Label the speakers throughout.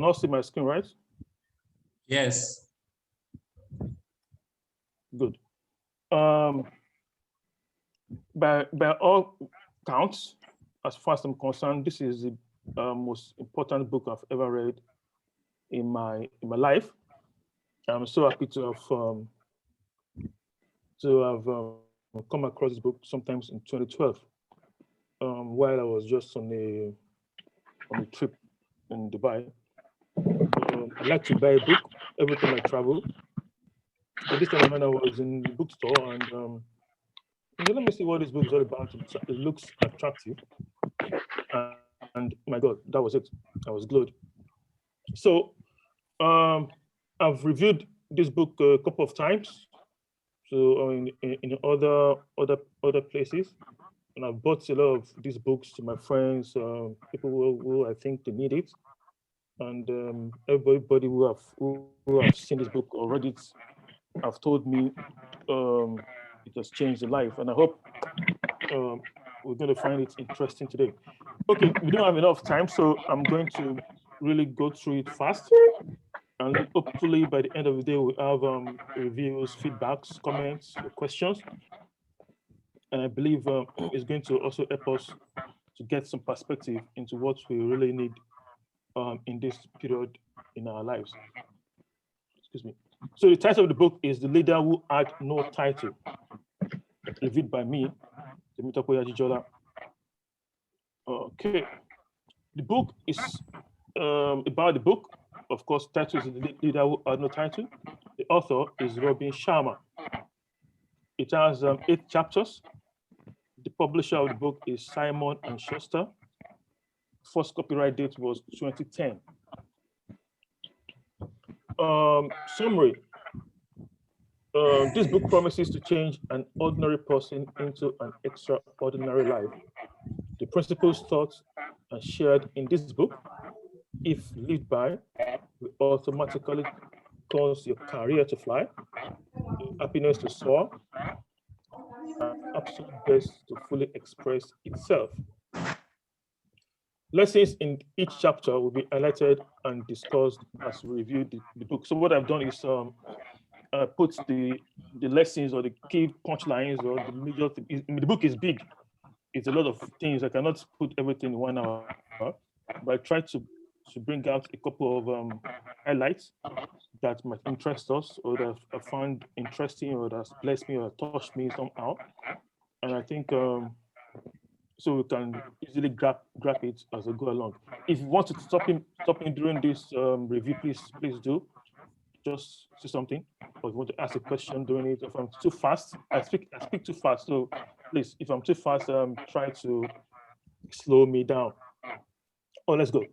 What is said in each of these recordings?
Speaker 1: all see my screen, right?
Speaker 2: Yes.
Speaker 1: Good. By all counts, as far as I'm concerned, this is the most important book I've ever read in my life. I'm so happy to have come across this book sometimes in 2012, while I was just on a trip in Dubai. I like to buy a book every time I travel. But this time around, I was in the bookstore and let me see what this book is all about. It looks attractive, and my God, that was it. I was glued. So I've reviewed this book a couple of times, so in other places, and I've bought a lot of these books to my friends, people who I think they need it, and everybody who have seen this book already have told me it has changed their life, and I hope we're going to find it interesting today. Okay, we don't have enough time, so I'm going to really go through it fast. And hopefully by the end of the day, we'll have reviews, feedbacks, comments, questions. And I believe it's going to also help us to get some perspective into what we really need in this period in our lives. Excuse me. So the title of the book is The Leader Who Had No Title, reviewed by me, Temitope Ajijola. Okay. The book is about the book. Of course, title is The Leader Who Had No Title. The author is Robin Sharma. It has 8 chapters. The publisher of the book is Simon and Schuster. First copyright date was 2010. Summary. This book promises to change an ordinary person into an extraordinary life. The principles taught and shared in this book, if lived by, will automatically cause your career to fly, your happiness to soar, and absolute best to fully express itself. Lessons in each chapter will be highlighted and discussed as we review the book. So what I've done is put the lessons or the key punchlines or the major thing. The book is big. It's a lot of things. I cannot put everything in 1 hour, but I try to bring out a couple of highlights that might interest us or that I found interesting or that's blessed me or touched me somehow. And I think so we can easily grab it as we go along. If you want to stop me during this review, please do. Just say something, or if you want to ask a question during it. If I'm too fast, I speak too fast. So please, if I'm too fast, try to slow me down. Oh, let's go.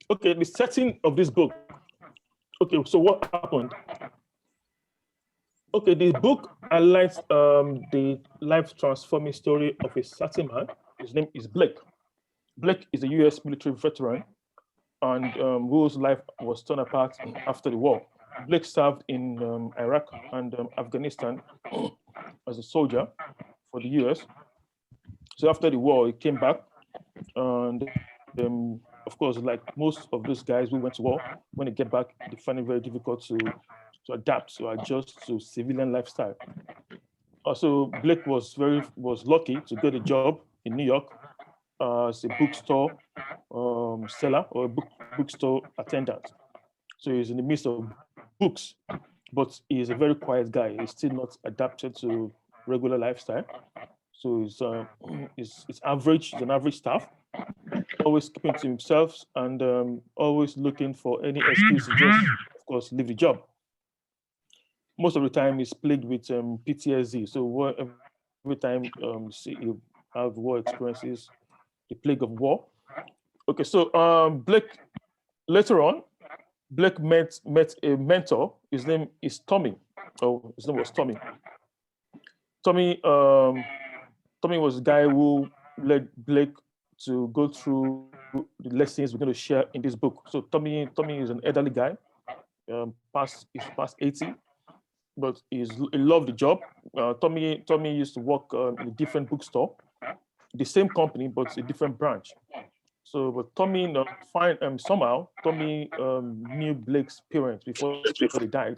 Speaker 1: Okay, the setting of this book. Okay, so what happened? Okay, the book highlights the life-transforming story of a certain man. His name is Blake. Blake is a U.S. military veteran and whose life was torn apart after the war. Blake served in Iraq and Afghanistan as a soldier for the U.S. So after the war, he came back, and of course, like most of those guys who went to war, when they get back, they find it very difficult to adapt, to adjust to civilian lifestyle. Also, Blake was lucky to get a job in New York as a bookstore seller or a bookstore attendant. So he's in the midst of books, but he's a very quiet guy. He's still not adapted to regular lifestyle. So he's average. He's an average staff, always keeping to himself and always looking for any excuse to just, of course, leave the job. Most of the time, he's plagued with PTSD. So every time you have war experiences, the plague of war. Okay, so Blake, later on, Blake met a mentor. His name is Tommy. Oh, his name was Tommy. Tommy was the guy who led Blake to go through the lessons we're going to share in this book. So Tommy is an elderly guy, past 80, but he loved the job. Tommy used to work in a different bookstore, the same company, but a different branch. So, but Tommy somehow Tommy knew Blake's parents before they died.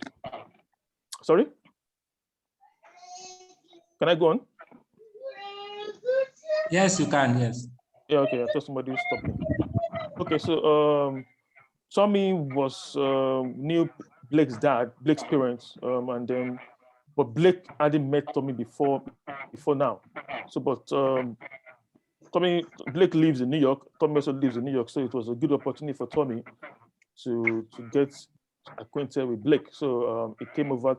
Speaker 1: Sorry, can I go on?
Speaker 2: Yes, you can. Yes.
Speaker 1: Yeah, okay. I thought somebody was stopping. Okay, so Tommy was knew Blake's dad, Blake's parents, and then but Blake hadn't met Tommy before now. So, but Blake lives in New York. Tommy also lives in New York, so it was a good opportunity for Tommy to get acquainted with Blake. So he came over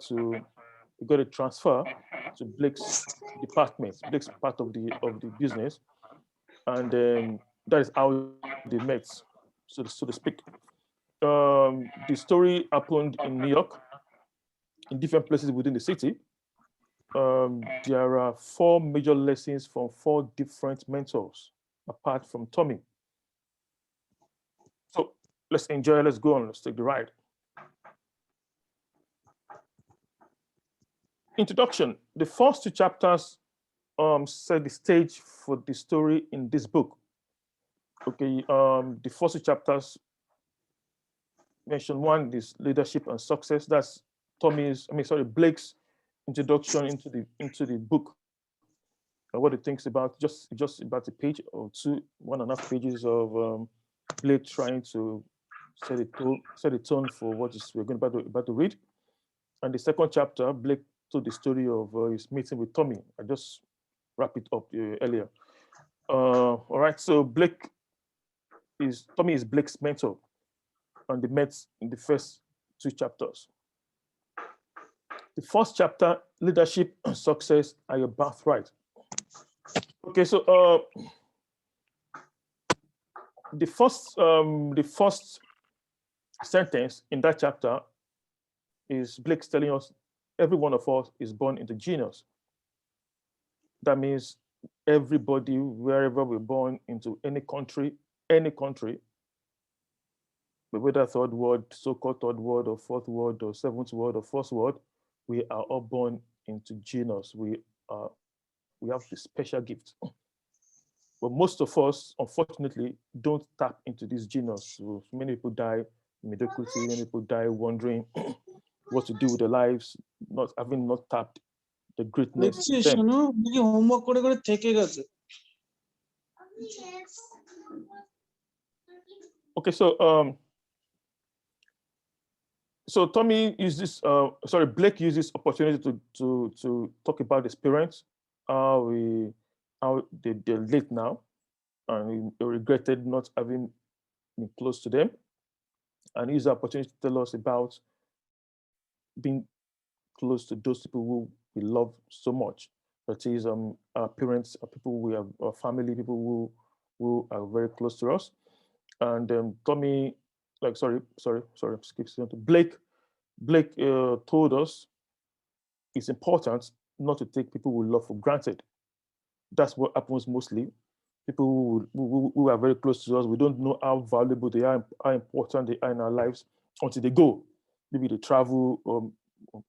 Speaker 1: he got a transfer to Blake's department, Blake's part of the business, and that is how they met, so to speak. The story happened in New York, in different places within the city. There are four major lessons from four different mentors, apart from Tommy. So let's enjoy. Let's go on. Let's take the ride. Introduction. The first two chapters set the stage for the story in this book. Okay. The first two chapters mention one is leadership and success. That's Blake's introduction into the book. What he thinks about just about a page or two, 1.5 pages of Blake trying to set a tone for what we're going about to read. And the second chapter, Blake told the story of his meeting with Tommy. I just wrap it up earlier. All right, so Tommy is Blake's mentor, and they met in the first two chapters. The first chapter, leadership and success are your birthright. Okay, so the first sentence in that chapter is Blake's telling us every one of us is born into genius. That means everybody, wherever we're born into any country, whether third world, so-called third world, or fourth world, or seventh world, or first world, we are all born into genius. We have this special gift. But most of us, unfortunately, don't tap into this genius. So many people die in mediocrity, many people die wondering what to do with their lives, not tapped the greatness in them.
Speaker 3: homework করে থেকে গেছে
Speaker 1: Okay, so Tommy uses Blake uses opportunity to talk about his parents, how they're late now, and he regretted not having been close to them, and he used the opportunity to tell us about being close to those people who we love so much. That is, our parents, our people we have, our family, people who are very close to us. And Tommy, Blake told us it's important not to take people we love for granted. That's what happens mostly. People who are very close to us, we don't know how valuable they are, how important they are in our lives until they go. Maybe they travel, or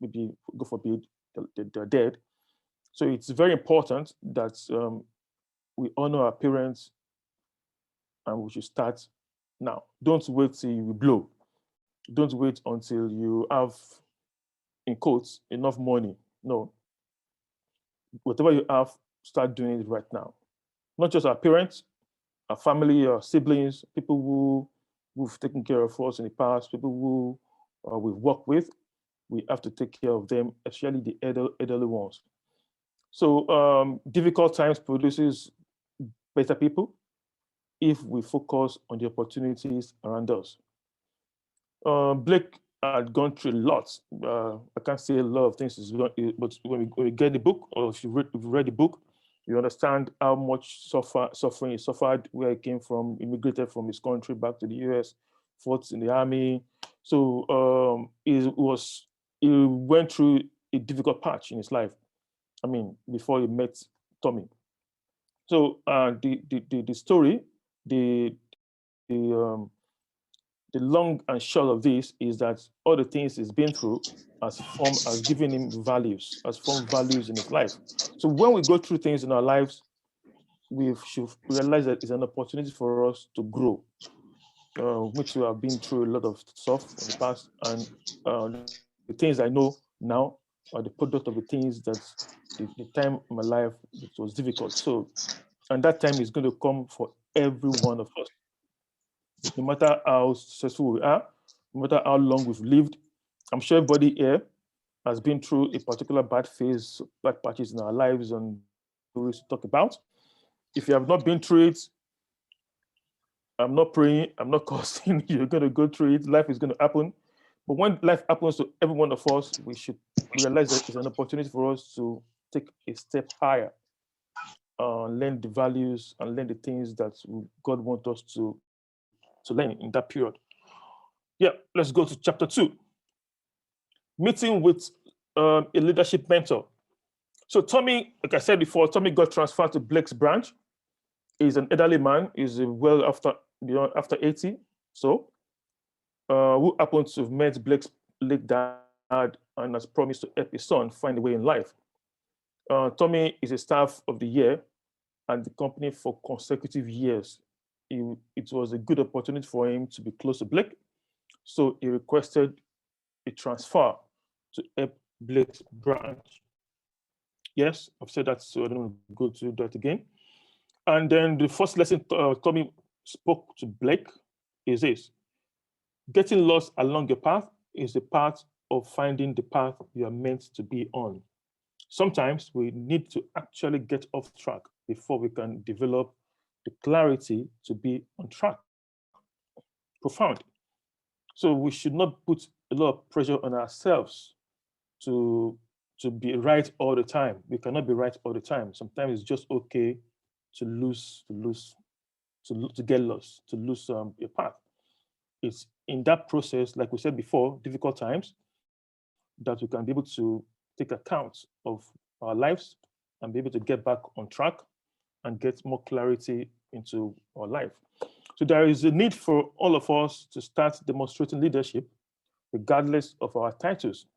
Speaker 1: maybe, God forbid, they're dead. So it's very important that we honor our parents, and we should start now. Don't wait till you blow. Don't wait until you have, in quotes, enough money. No. Whatever you have, start doing it right now. Not just our parents, our family, our siblings, people who've taken care of us in the past, people who we've worked with. We have to take care of them, especially the elderly ones. So difficult times produces better people if we focus on the opportunities around us. Blake had gone through a lot. I can't say a lot of things, but when we get the book, or if you've read the book, you understand how much suffering he suffered, where he came from, immigrated from his country back to the US, fought in the army. So he went through a difficult patch in his life. I mean, before he met Tommy. So the story, the long and short of this is that all the things he's been through has given him values, has formed values in his life. So when we go through things in our lives, we should realize that it's an opportunity for us to grow, which we have been through a lot of stuff in the past, and the things I know now are the product of the things that the time in my life it was difficult. So, and that time is going to come for every one of us, no matter how successful we are, no matter how long we've lived. I'm sure everybody here has been through a particular bad phase, bad patches in our lives, and stories to talk about. If you have not been through it, I'm not praying, I'm not cursing. You're going to go through it. Life is going to happen. But when life happens to every one of us, we should realize that it's an opportunity for us to take a step higher, learn the values and learn the things that God wants us to learn in that period. Yeah, let's go to chapter 2. Meeting with a leadership mentor. So Tommy, like I said before, Tommy got transferred to Blake's branch. He's an elderly man. He's well after beyond after 80. So who happens to have met Blake's late dad and has promised to help his son find a way in life. Tommy is a staff of the year at the company for consecutive years. It was a good opportunity for him to be close to Blake, so he requested a transfer to help Blake's branch. Yes, I've said that, so I don't go to that again. And then the first lesson Tommy spoke to Blake is this: getting lost along your path is the part of finding the path you are meant to be on. Sometimes we need to actually get off track before we can develop the clarity to be on track. Profound. So we should not put a lot of pressure on ourselves to be right all the time. We cannot be right all the time. Sometimes it's just okay to get lost, to lose your path. It's in that process, like we said before, difficult times, that we can be able to take account of our lives and be able to get back on track and get more clarity into our life. So there is a need for all of us to start demonstrating leadership regardless of our titles.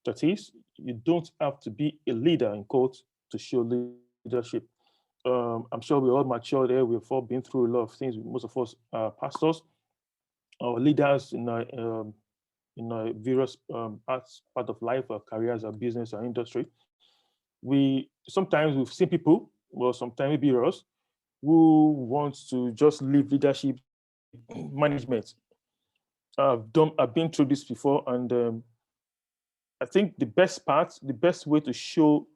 Speaker 1: That is, you don't have to be a leader in quotes to show leadership. I'm sure we're all mature there. We've all been through a lot of things. Most of us are pastors or leaders in our various part of life, our careers, our business, our industry. We sometimes we've seen people, well, sometimes maybe us, who wants to just leave leadership management. I've been through this before, and I think the best way to show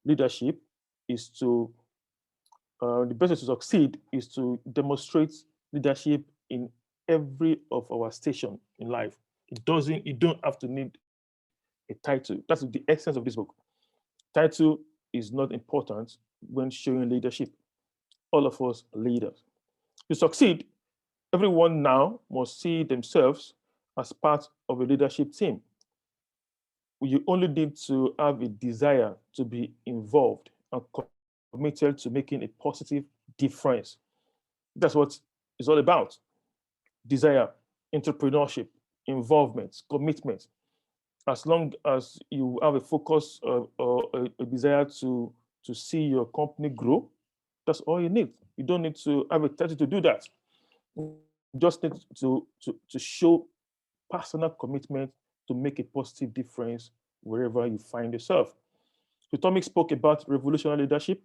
Speaker 1: leadership is to the best way to succeed is to demonstrate leadership in every of our station in life. You don't have to need a title. That's the essence of this book. Title is not important when showing leadership. All of us are leaders. To succeed, everyone now must see themselves as part of a leadership team. You only need to have a desire to be involved and committed to making a positive difference. That's what it's all about: desire, entrepreneurship, involvement, commitment. As long as you have a focus or a desire to see your company grow, that's all you need. You don't need to have a title to do that. You just need to show personal commitment to make a positive difference wherever you find yourself. So Tommy spoke about revolutionary leadership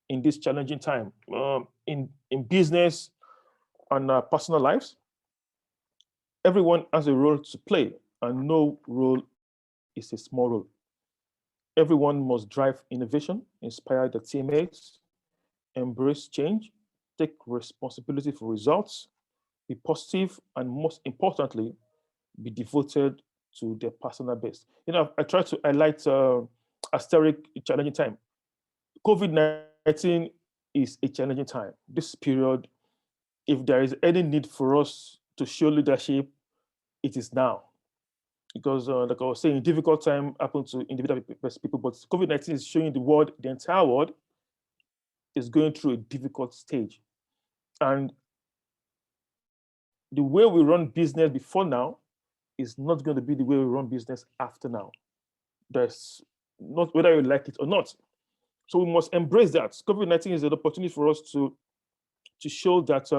Speaker 1: in this challenging time, in business and personal lives. Everyone has a role to play, and no role is a small role. Everyone must drive innovation, inspire their teammates, embrace change, take responsibility for results, be positive, and most importantly, be devoted to their personal best. I try to highlight asterisk challenging time. COVID-19 is a challenging time. This period, if there is any need for us to show leadership, it is now. Because, like I was saying, difficult time happened to individual people, but COVID-19 is showing the entire world is going through a difficult stage. And the way we run business before now is not going to be the way we run business after now. There's not whether you like it or not. So we must embrace that. COVID-19 is an opportunity for us to show that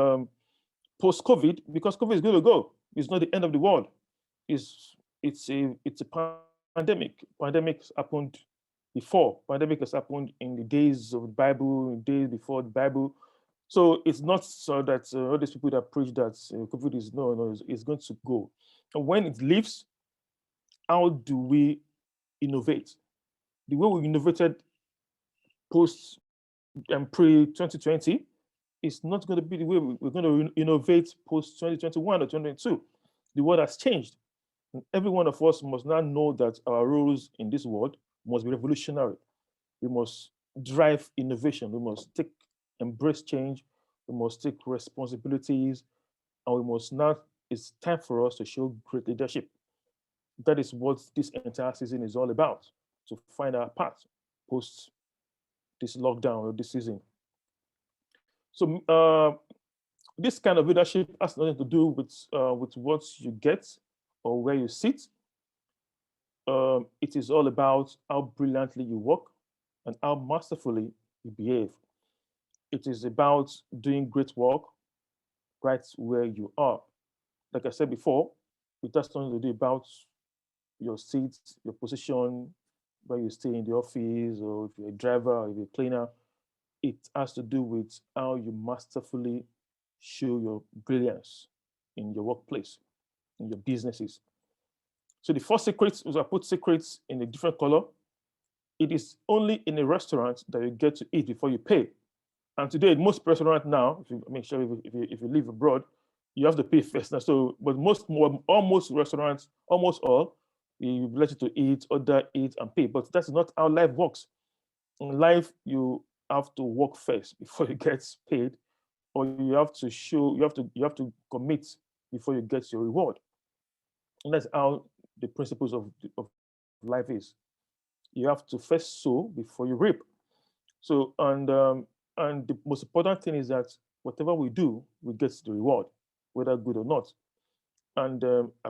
Speaker 1: post-COVID, because COVID is going to go. It's not the end of the world. It's a pandemic. Pandemics happened before. Pandemic has happened in the days of the Bible, in days before the Bible. So it's not so that all these people that preach that COVID is no, it's going to go. And when it leaves, how do we innovate? The way we innovated post and pre 2020 is not going to be the way we're going to innovate post 2021 or 2022. The world has changed. And every one of us must now know that our roles in this world must be revolutionary. We must drive innovation. We must embrace change. We must take responsibilities, and we must now. It's time for us to show great leadership. That is what this entire season is all about. To find our path post this lockdown or this season. So this kind of leadership has nothing to do with what you get or where you sit. It is all about how brilliantly you work and how masterfully you behave. It is about doing great work right where you are. Like I said before, it has nothing to do about your seat, your position, where you stay in the office, or if you're a driver or if you're a cleaner. It has to do with how you masterfully show your brilliance in your workplace, in your businesses. So the first secret is I put secrets in a different color. It is only in a restaurant that you get to eat before you pay. And today, most restaurants now, if you make sure if you live abroad, you have to pay first. Now, so, but almost restaurants, almost all, you let you to eat, order, eat, and pay. But that's not how life works. In life, you have to work first before you get paid, or you have to show, you have to commit before you get your reward. And that's how the principles of life is. You have to first sow before you reap. So and the most important thing is that whatever we do, we get the reward, whether good or not. And I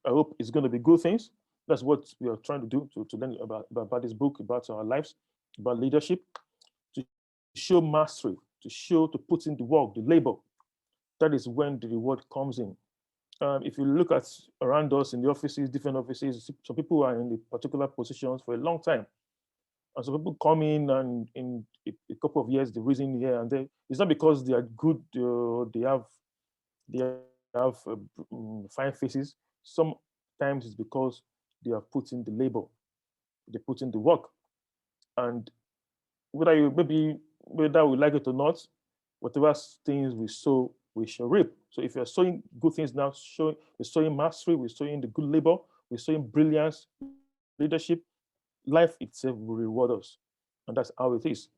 Speaker 1: hope it's going to be good things. That's what we are trying to do to learn about this book, about our lives, about leadership, to show mastery, to put in the work, the labor. That is when the reward comes in. If you look at around us in the offices, different offices, some people are in the particular positions for a long time. And some people come in and in a couple of years, the reason here and there, it's not because they are good, they have fine faces. Sometimes it's because they have put in the labor, they put in the work. And whether we like it or not, whatever things we sow, we shall reap. So if you're sowing good things now, we're sowing mastery, we're sowing the good labor, we're sowing brilliance, leadership, life itself will reward us. And that's how it is.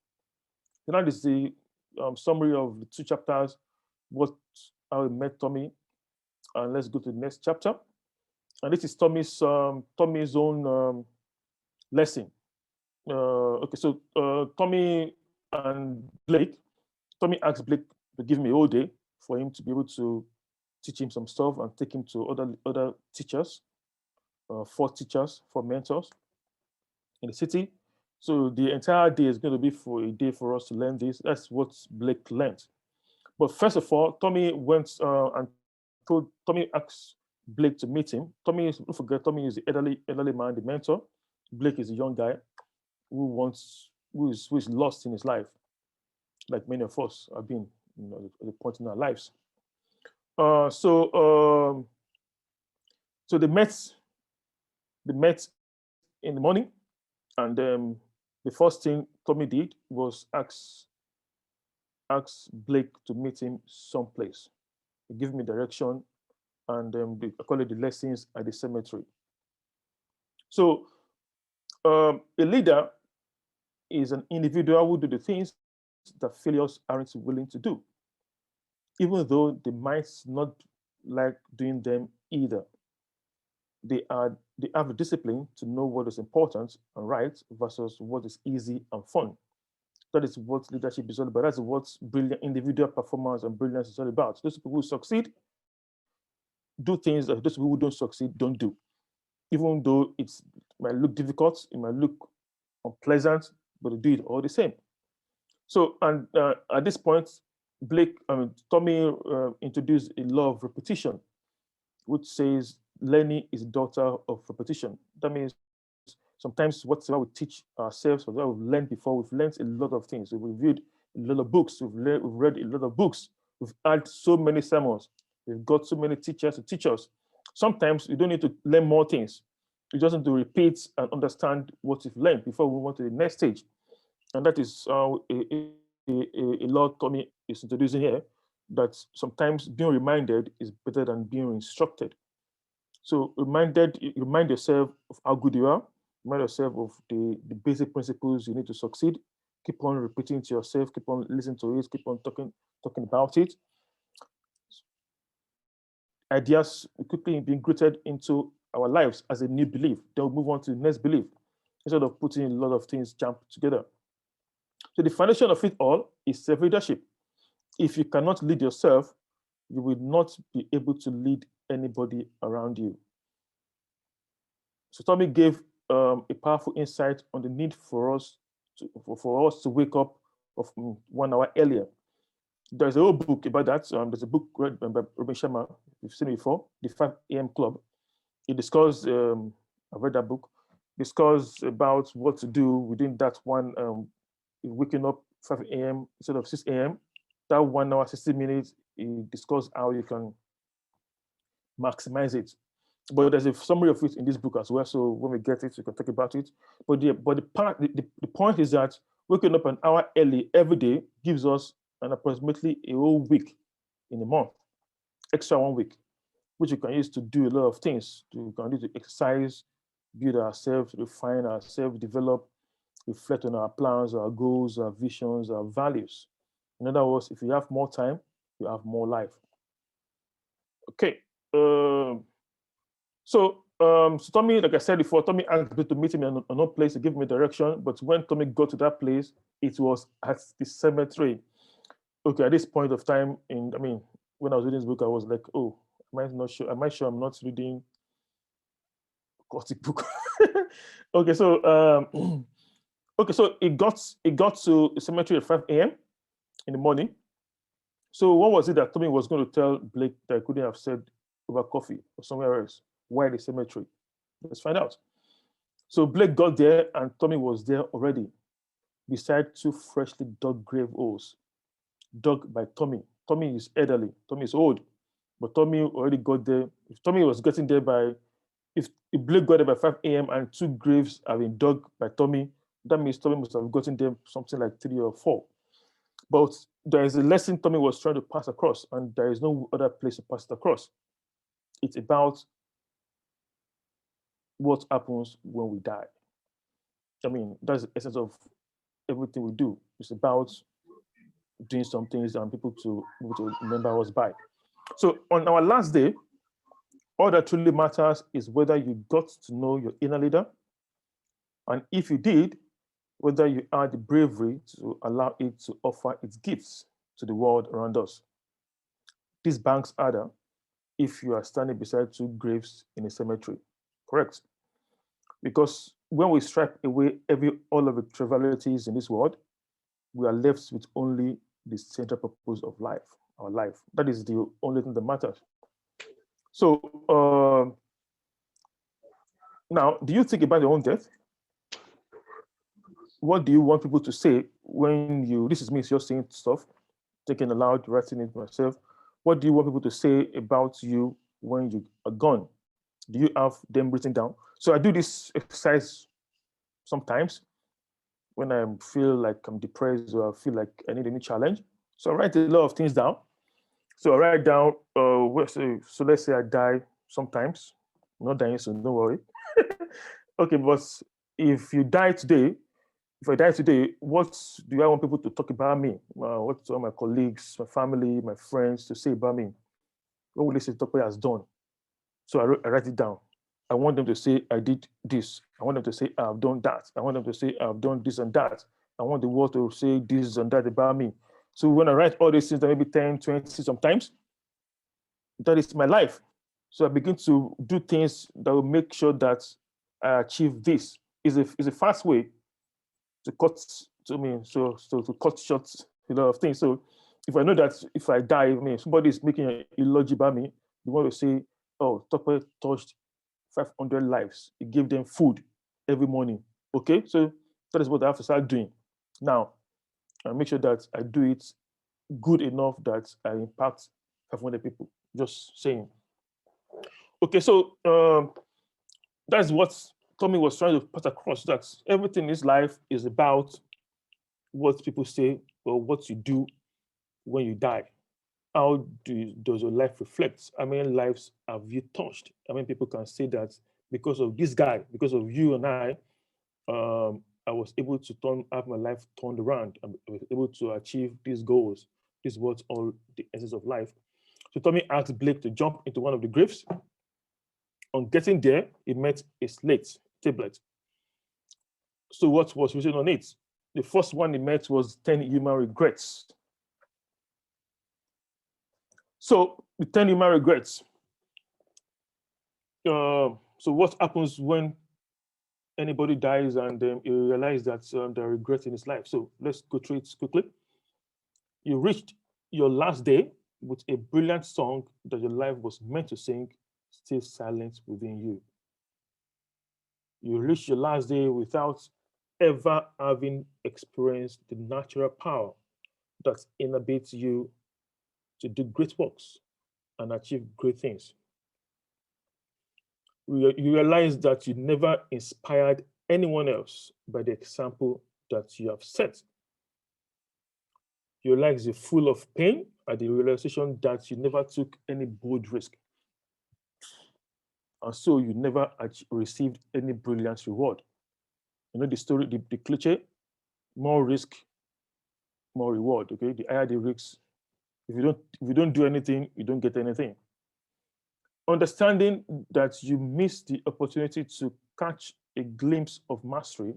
Speaker 1: So that is the summary of the two chapters, what how we met Tommy. And let's go to the next chapter. And this is Tommy's own lesson. Okay, so Tommy and Blake, Tommy asked Blake to give me a whole day for him to be able to teach him some stuff and take him to other teachers, four teachers, four mentors in the city. So the entire day is going to be for a day for us to learn this. That's what Blake learned. But first of all, Tommy went and Tommy asked Blake to meet him. Don't forget, Tommy is the elderly man, the mentor. Blake is a young guy who is lost in his life, like many of us have been, at the point in our lives. Uh, so um, so they met in the morning, and the first thing Tommy did was ask Blake to meet him someplace. He gave me direction, and I call it the lessons at the cemetery. So a leader is an individual who do the things that failures aren't willing to do, even though they might not like doing them either. They have a discipline to know what is important and right versus what is easy and fun. That is what leadership is all about. That's what brilliant individual performance and brilliance is all about. Those people who succeed do things that those people who don't succeed don't do, even though it might look difficult, it might look unpleasant. but they do it all the same. So, and at this point, Tommy introduced a law of repetition, which says learning is a daughter of repetition. That means sometimes whatever we teach ourselves, whatever we've learned before, we've learned a lot of things. We've reviewed a lot of books, we've read a lot of books, we've had so many sermons, we've got so many teachers to teach us. Sometimes you don't need to learn more things. You just need to repeat and understand what you've learned before we move on to the next stage. And that is a law Tommy is introducing here, that sometimes being reminded is better than being instructed. So you remind yourself of how good you are, remind yourself of the basic principles you need to succeed. Keep on repeating to yourself, keep on listening to it, keep on talking about it. Ideas quickly being rooted into our lives as a new belief. Then we'll move on to the next belief instead of putting a lot of things jump together. So the foundation of it all is self-leadership. If you cannot lead yourself, you will not be able to lead anybody around you. So Tommy gave a powerful insight on the need for for us to wake up of 1 hour earlier. There's a whole book about that. There's a book read by Robin Sharma, you've seen it before, the 5 a.m. Club. It discusses, I've read that book, discuss about what to do within that one, waking up 5 a.m. instead of 6 a.m. That 1 hour, 60 minutes, it discuss how you can maximize it. But there's a summary of it in this book as well. So when we get it, we can talk about it. But the point is that waking up an hour early every day gives us an approximately a whole week in a month, extra 1 week, which you can use to do a lot of things. You can use to exercise, build ourselves, refine ourselves, develop, reflect on our plans, our goals, our visions, our values. In other words, if you have more time, you have more life. Okay. So Tommy, like I said before, Tommy asked me to meet him in another place to give me direction. But when Tommy got to that place, it was at the cemetery. Okay, at this point of time, when I was reading this book, I was like, oh, am I not sure? Am I sure I'm not reading Gothic book? Okay, so okay, so it got to the cemetery at 5 a.m. in the morning. So what was it that Tommy was going to tell Blake that I couldn't have said over coffee or somewhere else? Why the cemetery? Let's find out. So Blake got there and Tommy was there already, beside two freshly dug grave holes, dug by Tommy. Tommy is elderly. Tommy is old, but Tommy already got there. If Tommy was getting there if Blake got there by 5 a.m. and two graves have been dug by Tommy, that means Tommy must have gotten there something like 3 or 4. But there is a lesson Tommy was trying to pass across, and there is no other place to pass it across. It's about what happens when we die. That's the essence of everything we do. It's about doing some things and people to remember us by. So on our last day, all that truly matters is whether you got to know your inner leader, and if you did, whether you had the bravery to allow it to offer its gifts to the world around us. This banks harder if you are standing beside two graves in a cemetery. Correct? Because when we strip away all of the trivialities in this world, we are left with only the central purpose of life, our life. That is the only thing that matters. So now, do you think about your own death? What do you want people to say when this is me just saying stuff, thinking aloud, writing it myself. What do you want people to say about you when you are gone? Do you have them written down? So I do this exercise sometimes when I feel like I'm depressed or I feel like I need a new challenge. So I write a lot of things down. So I write down, so let's say I die sometimes. I'm not dying, so don't worry. Okay, but if you die today, if I die today, what do I want people to talk about me? What do my colleagues, my family, my friends to say about me? What will they say Tokwe has done? So I write it down. I want them to say I did this. I want them to say I've done that. I want them to say I've done this and that. I want the world to say this and that about me. So when I write all these things, maybe 10, 20 sometimes, that is my life. So I begin to do things that will make sure that I achieve this. Is a fast way to cut to me so to cut short a lot of things. So if I know that if I die, I mean somebody is making an eulogy about me, they want to say, oh, Topper touched 500 lives. He gave them food every morning. Okay, so that is what I have to start doing now. I make sure that I do it good enough that I impact 500 people. Just saying. Okay, so that's what Tommy was trying to put across. That everything in his life is about what people say or what you do when you die. Does your life reflect? How many lives have you touched? I mean, people can say that because of this guy, because of you and I was able to have my life turned around. I was able to achieve these goals. This is what all the essence of life. So Tommy asked Blake to jump into one of the graves. On getting there, he met a slate tablet. So what was written on it? The first one he met was 10 human regrets. So the 10 human regrets. So what happens when anybody dies and you realize that they're regretting his life? So let's go through it quickly. You reached your last day with a brilliant song that your life was meant to sing, still silent within you. You reached your last day without ever having experienced the natural power that inhabits you to do great works and achieve great things. You realize that you never inspired anyone else by the example that you have set. Your life is full of pain at the realization that you never took any bold risk. And so you never received any brilliant reward. You know the story, the cliche, more risk, more reward. Okay, the higher the risks, if you don't do anything, you don't get anything. Understanding that you miss the opportunity to catch a glimpse of mastery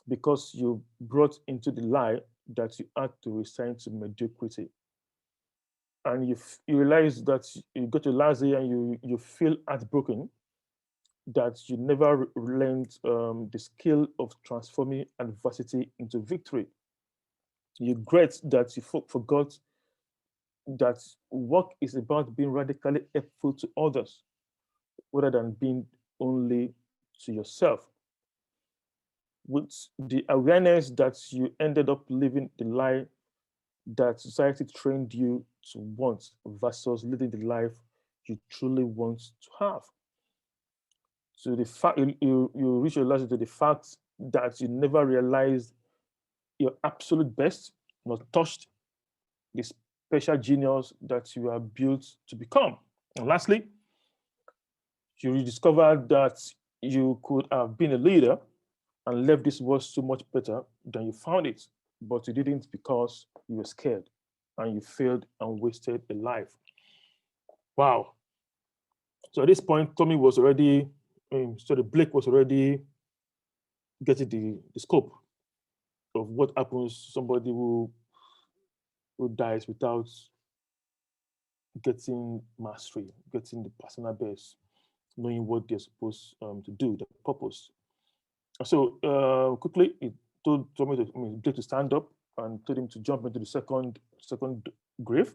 Speaker 1: because you brought into the lie that you had to resign to mediocrity. And you realize that you got to last day and you feel heartbroken that you never learned the skill of transforming adversity into victory. You regret that you forgot that work is about being radically helpful to others rather than being only to yourself. With the awareness that you ended up living the lie that society trained you to want versus living the life you truly want to have. So the fact you reach your last to the fact that you never realized your absolute best, not touched the special genius that you are built to become. And lastly, you rediscovered that you could have been a leader and left this world so much better than you found it, but you didn't because you were scared and you failed and wasted a life. Wow. So at this point, Tommy was already, sorry, Blake was already getting the scope of what happens to somebody who dies without getting mastery, getting the personal best, knowing what they're supposed to do, the purpose. So quickly, it told me to, Blake to stand up and told him to jump into the second grave.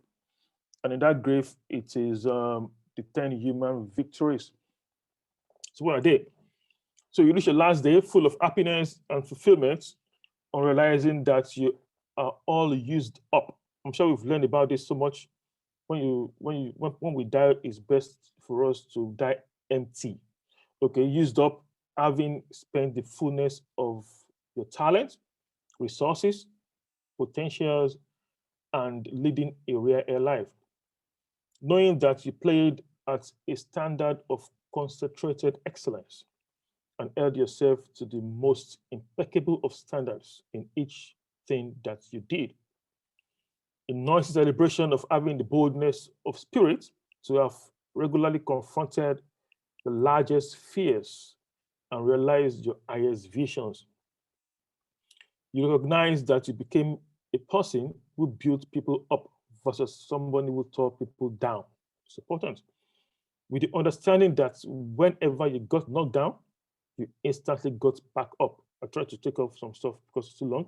Speaker 1: And in that grave, it is the 10 human victories. So what are they? So you reach your last day full of happiness and fulfillment on realizing that you are all used up. I'm sure we've learned about this so much. When we die, it's best for us to die empty. Okay, used up, having spent the fullness of your talent, resources, potentials, and leading a rare air life. Knowing that you played at a standard of concentrated excellence and held yourself to the most impeccable of standards in each thing that you did. A noisy celebration of having the boldness of spirit to have regularly confronted the largest fears and realized your highest visions. You recognize that you became a person who built people up versus somebody who tore people down. It's important. With the understanding that whenever you got knocked down, you instantly got back up I tried to take off some stuff because it's too long.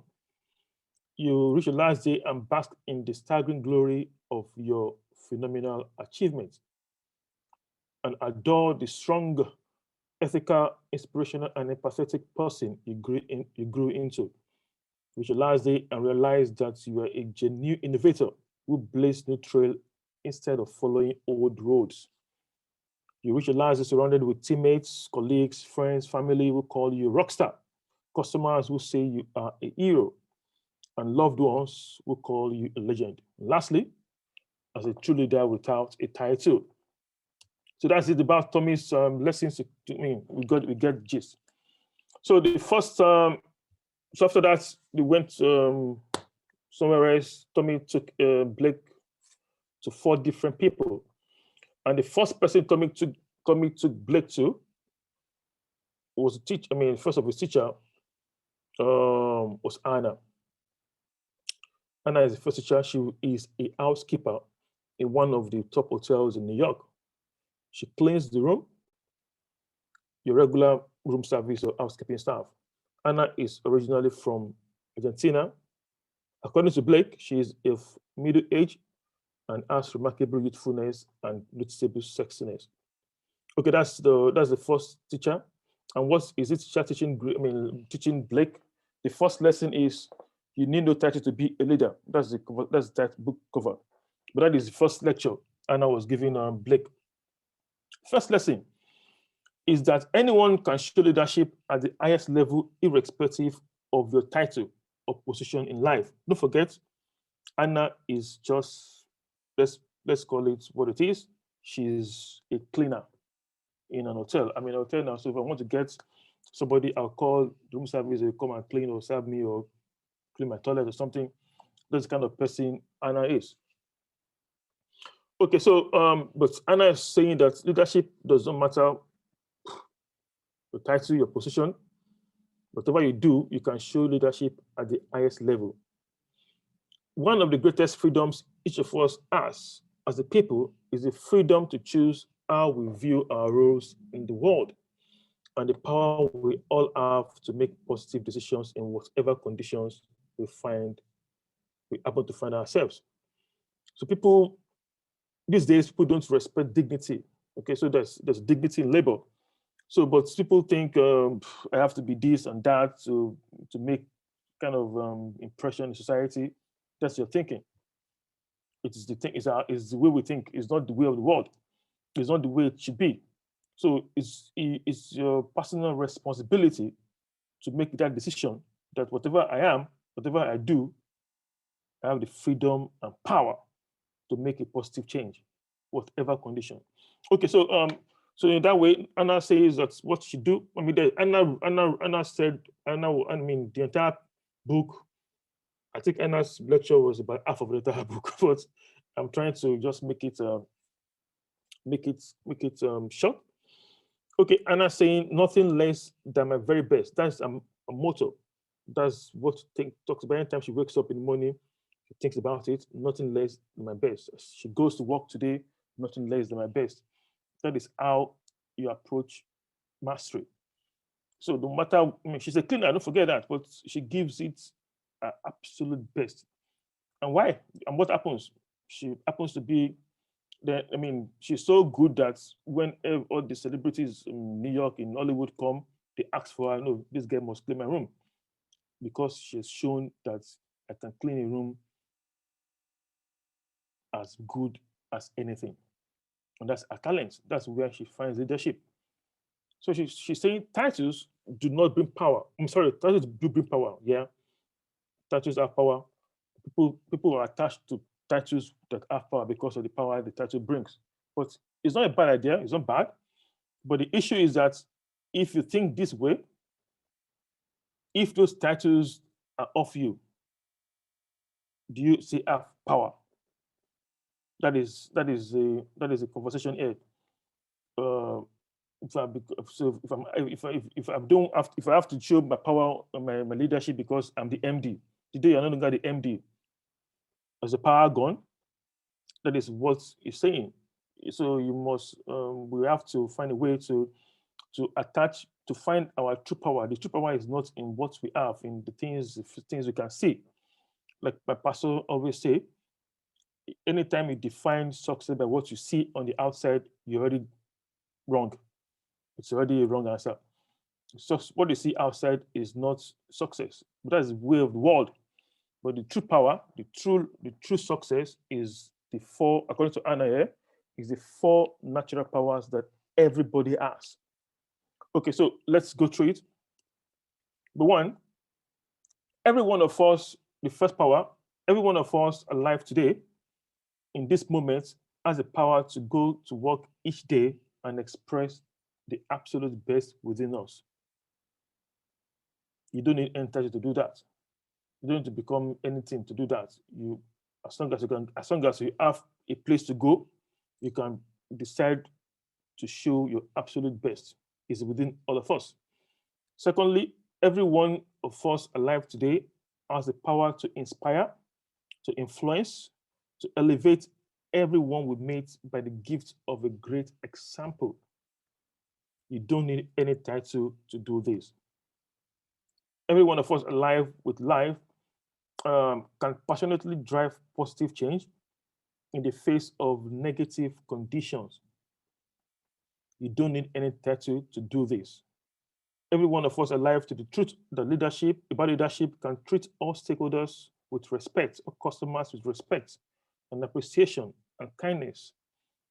Speaker 1: You reach your last day and bask in the staggering glory of your phenomenal achievements and adore the strong, ethical, inspirational, and empathetic person you grew into. Reach your last day and realize that you are a genuine innovator who blazed new trail instead of following old roads. You reach your last day surrounded with teammates, colleagues, friends, family who call you a rock star, customers who say you are a hero, and loved ones who call you a legend. Lastly, as a true leader without a title. So that's it about Tommy's lessons. To me, we get gist. So the first, so after that, we went somewhere else. Tommy took Blake to four different people, and the first person Tommy took Blake to was a teacher. I mean, first of his teacher was Anna. Anna is the first teacher. She is a housekeeper in one of the top hotels in New York. She cleans the room, your regular room service or housekeeping staff. Anna is originally from Argentina. According to Blake, she is of middle age and has remarkable youthfulness and noticeable sexiness. Okay, that's the first teacher. And what is it teacher teaching? I mean, teaching Blake. The first lesson is you need no title to be a leader. That's the cover, that's the title, book cover. But that is the first lecture Anna was giving Blake. First lesson is that anyone can show leadership at the highest level, irrespective of your title or position in life. Don't forget, Anna is just let's call it what it is. She's a cleaner in an hotel. I'm in a hotel now, so if I want to get somebody, I'll call room service. They come and clean or serve me or clean my toilet or something. That's the kind of person Anna is. Okay, so but Anna is saying that leadership does not matter your title, your position. Whatever you do, you can show leadership at the highest level. One of the greatest freedoms each of us has as a people is the freedom to choose how we view our roles in the world and the power we all have to make positive decisions in whatever conditions we happen to find ourselves. So people these days people don't respect dignity. Okay, so there's dignity in labor. So, but people think I have to be this and that to make kind of impression in society. That's your thinking. It is the thing. Is the way we think. It's not the way of the world. It's not the way it should be. So it's your personal responsibility to make that decision that whatever I am, whatever I do, I have the freedom and power to make a positive change, whatever condition. Okay, so in that way, Anna says that's what she do. I mean, Anna said, I mean, the entire book. I think Anna's lecture was about half of the entire book, but I'm trying to just make it short. Okay, Anna saying nothing less than my very best. That's a motto. That's what talks about. Anytime she wakes up in the morning, she thinks about it. Nothing less than my best. She goes to work today. Nothing less than my best. That is how you approach mastery. So no matter, I mean, she's a cleaner. Don't forget that, but she gives it her absolute best. And why? And what happens? She happens to be that. I mean, she's so good that when all the celebrities in New York, in Hollywood come, they ask for her. No, this girl must clean my room because she has shown that I can clean a room as good as anything, and that's her talent. That's where she finds leadership. So she's saying titles do not bring power. I'm sorry, titles do bring power. Yeah, titles have power. People are attached to titles that have power because of the power the title brings. But it's not a bad idea. It's not bad. But the issue is that if you think this way, if those titles are off you, do you still have power? That is a conversation here. Uh, if I so if I don't have if I have to show my power my leadership because I'm the MD. Today you're no longer the MD. As the power gone, that is what he's saying. So you must we have to find a way to attach to find our true power. The true power is not in what we have, in the things we can see. Like my pastor always say, anytime you define success by what you see on the outside, you're already wrong. It's already a wrong answer. So what you see outside is not success, but that's the way of the world. But the true power, the true success is the four, according to Anna here, is the four natural powers that everybody has. Okay, so let's go through it. The one, every one of us, the first power, every one of us alive today in this moment has the power to go to work each day and express the absolute best within us. You don't need energy to do that. You don't need to become anything to do that. You, as long as you can, as long as you have a place to go, you can decide to show your absolute best. Is within all of us. Secondly, every one of us alive today has the power to inspire, to influence, to elevate everyone we meet by the gift of a great example. You don't need any title to do this. Every one of us alive with life can passionately drive positive change in the face of negative conditions. You don't need any title to do this. Every one of us alive to the truth, the leadership, about leadership can treat all stakeholders with respect, or customers with respect and appreciation and kindness.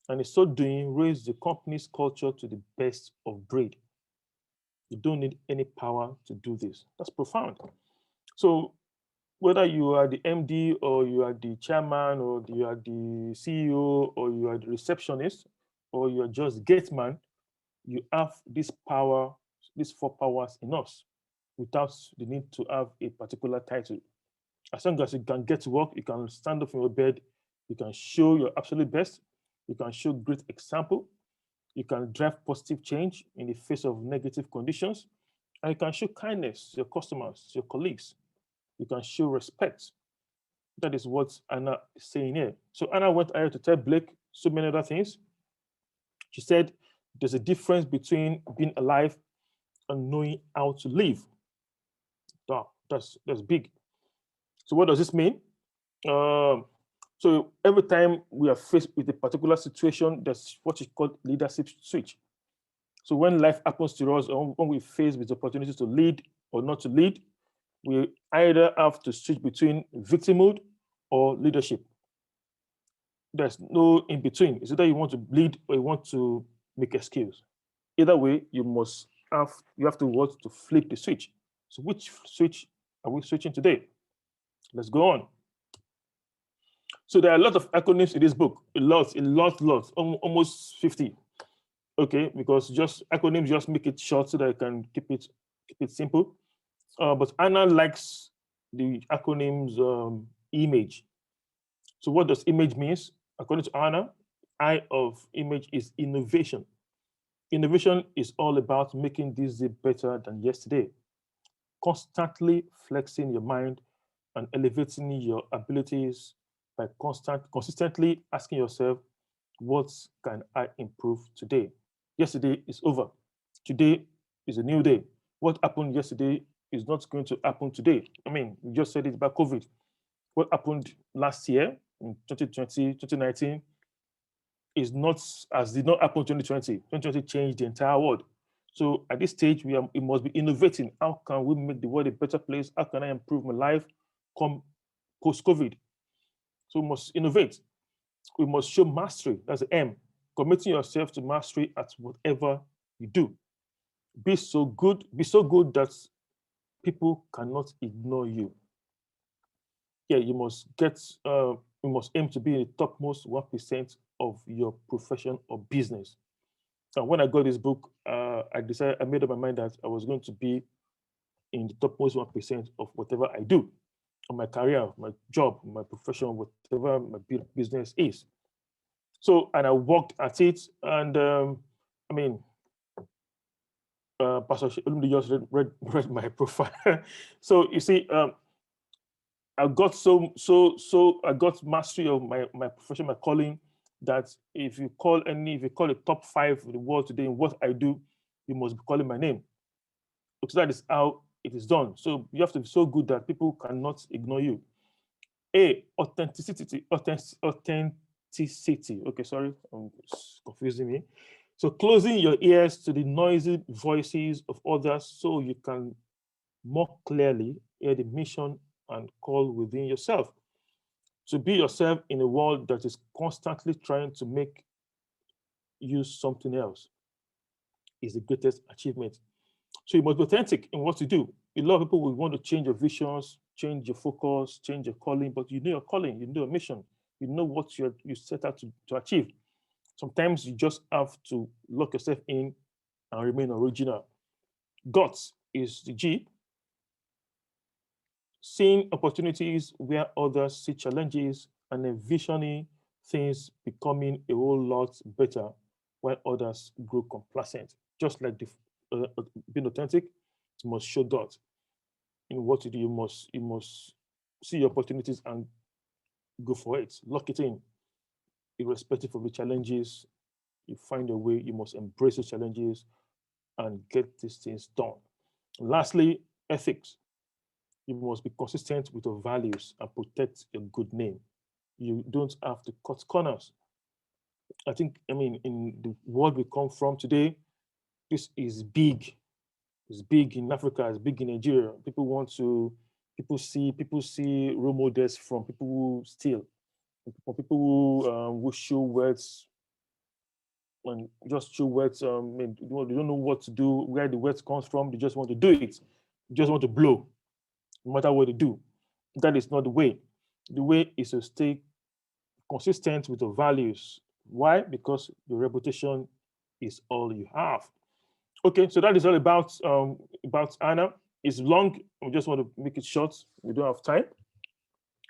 Speaker 1: And in so doing, raise the company's culture to the best of breed. You don't need any power to do this. That's profound. So whether you are the MD or you are the chairman or you are the CEO or you are the receptionist or you are just gate man, you have this power, these four powers in us without the need to have a particular title. As long as you can get to work, you can stand up from your bed, you can show your absolute best, you can show great example, you can drive positive change in the face of negative conditions, and you can show kindness to your customers, to your colleagues. You can show respect. That is what Anna is saying here. So Anna went ahead to tell Blake so many other things. She said there's a difference between being alive and knowing how to live. Wow, that's big. So what does this mean? Um, so every time we are faced with a particular situation, that's what is called leadership switch. So when life happens to us, or when we face with opportunities to lead or not to lead, we either have to switch between victimhood or leadership. There's no in between. It's either you want to lead or you want to make excuse. Either way, you have to want to flip the switch. So which switch are we switching today? Let's go on. So there are a lot of acronyms in this book. A lot, almost 50. Okay, because just acronyms just make it short so that I can keep it simple. But Anna likes the acronyms image. So what does image means? According to Anna, I of image is innovation. Innovation is all about making this day better than yesterday, constantly flexing your mind and elevating your abilities by consistently asking yourself, what can I improve today? Yesterday is over. Today is a new day. What happened yesterday is not going to happen today. I mean, we just said it about COVID. What happened last year in 2020, 2019 is not as did not happen in 2020. 2020 changed the entire world. So at this stage, we must be innovating. How can we make the world a better place? How can I improve my life come post-COVID? So we must innovate. We must show mastery. That's the M. Committing yourself to mastery at whatever you do. Be so good that people cannot ignore you. Yeah, you must aim to be in the topmost 1% of your profession or business. And when I got this book, I made up my mind that I was going to be in the topmost 1% of whatever I do, on my career, my job, my profession, whatever my business is. So, and I worked at it, and I mean, Pastor Olumide just read my profile. So you see, I got I got mastery of my profession, my calling. That if you call a top 5 in the world today in what I do, you must be calling my name. because that is how it is done. So you have to be so good that people cannot ignore you. A, authenticity, authenticity. Okay, sorry, it's confusing me. So closing your ears to the noisy voices of others so you can more clearly hear the mission and call within yourself. To be yourself in a world that is constantly trying to make you something else is the greatest achievement. So you must be authentic in what you do. A lot of people will want to change your visions, change your focus, change your calling, but you know your calling, you know your mission, you know what you set out to achieve. Sometimes you just have to lock yourself in and remain original. Guts is the G. Seeing opportunities where others see challenges and envisioning things becoming a whole lot better while others grow complacent. Just like being authentic, you must show God in what you do. You must see opportunities and go for it. Lock it in, irrespective of the challenges. You find a way. You must embrace the challenges and get these things done. Lastly, ethics. You must be consistent with your values and protect your good name. You don't have to cut corners. I mean, in the world we come from today, this is big. It's big in Africa, it's big in Nigeria. People see role models from people who steal, from people who show words and just show words. I mean, they don't know what to do, where the words comes from. They just want to do it. They just want to blow, no matter what they do. That is not the way. The way is to stay consistent with your values. Why? Because your reputation is all you have. Okay, so that is all about Anna. It's long. We just want to make it short. We don't have time.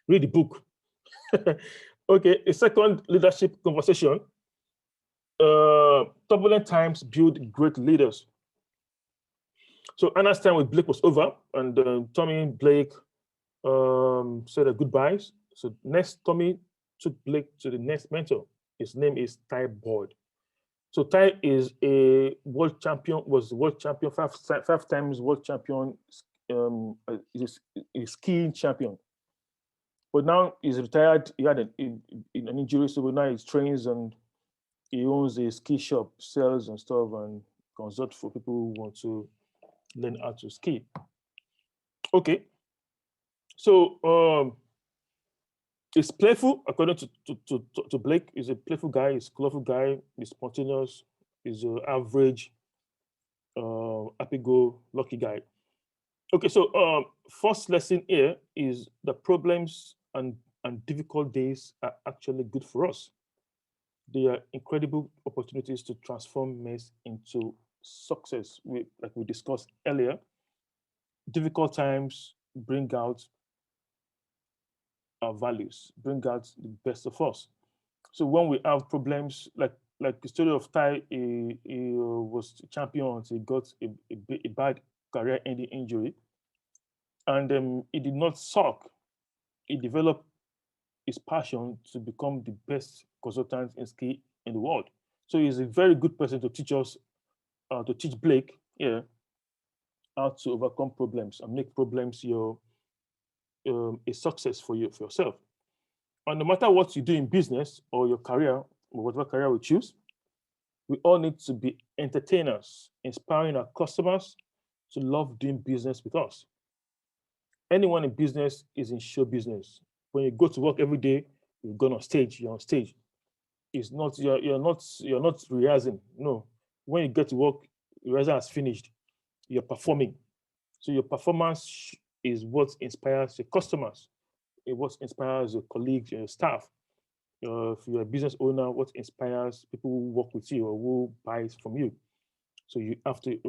Speaker 1: Read the book. Okay, a second leadership conversation. Turbulent times build great leaders. So Anna's time with Blake was over, and Tommy Blake said their goodbyes. So next, Tommy took Blake to the next mentor. His name is Ty Boyd. So Ty is a world champion, was world champion, five times world champion, is skiing champion. But now he's retired. He had an injury, so now he trains and he owns a ski shop, sells and stuff, and consult for people who want to learn how to ski. Okay, so he's playful, according to Blake. He's a playful guy. He's a colorful guy. He's spontaneous. He's an average, happy-go-lucky guy. Okay, so first lesson here is the problems and difficult days are actually good for us. They are incredible opportunities to transform mess into success. Like we discussed earlier, difficult times bring out our values, bring out the best of us. So when we have problems, like the story of Ty, he was champion until he got a bad career-ending injury, and he did not suck. He developed his passion to become the best consultant in ski in the world. So he's a very good person to teach us, to teach Blake, yeah, how to overcome problems and make problems your a success for you for yourself. And no matter what you do in business or your career or whatever career we choose, we all need to be entertainers, inspiring our customers to love doing business with us. Anyone in business is in show business. When you go to work every day, you've gone on stage, you're on stage. It's not you're not rehearsing. No. When you get to work, rehearsal has finished. You're performing. So your performance is what inspires your customers, what inspires your colleagues, your staff. If you're a business owner, what inspires people who work with you or who buys from you. So you have to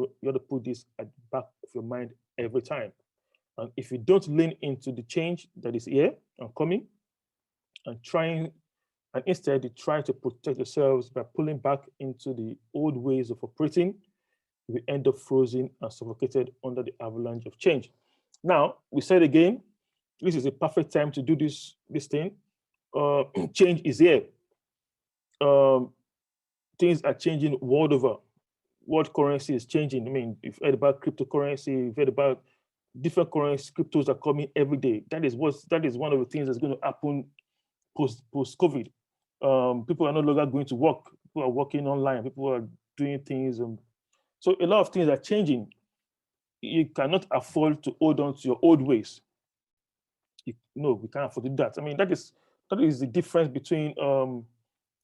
Speaker 1: put this at the back of your mind every time. And if you don't lean into the change that is here and coming and trying, and instead you try to protect yourselves by pulling back into the old ways of operating, we end up frozen and suffocated under the avalanche of change. Now, we said again, this is a perfect time to do this thing. Change is here. Um, Things are changing world over. What currency is changing. I mean, if you heard about cryptocurrency, if you heard about different currencies, cryptos are coming every day. That is one of the things that's going to happen post COVID. People are no longer going to work. People are working online. People are doing things. So a lot of things are changing. You cannot afford to hold on to your old ways. No, we can't afford to do that. I mean, that is the difference between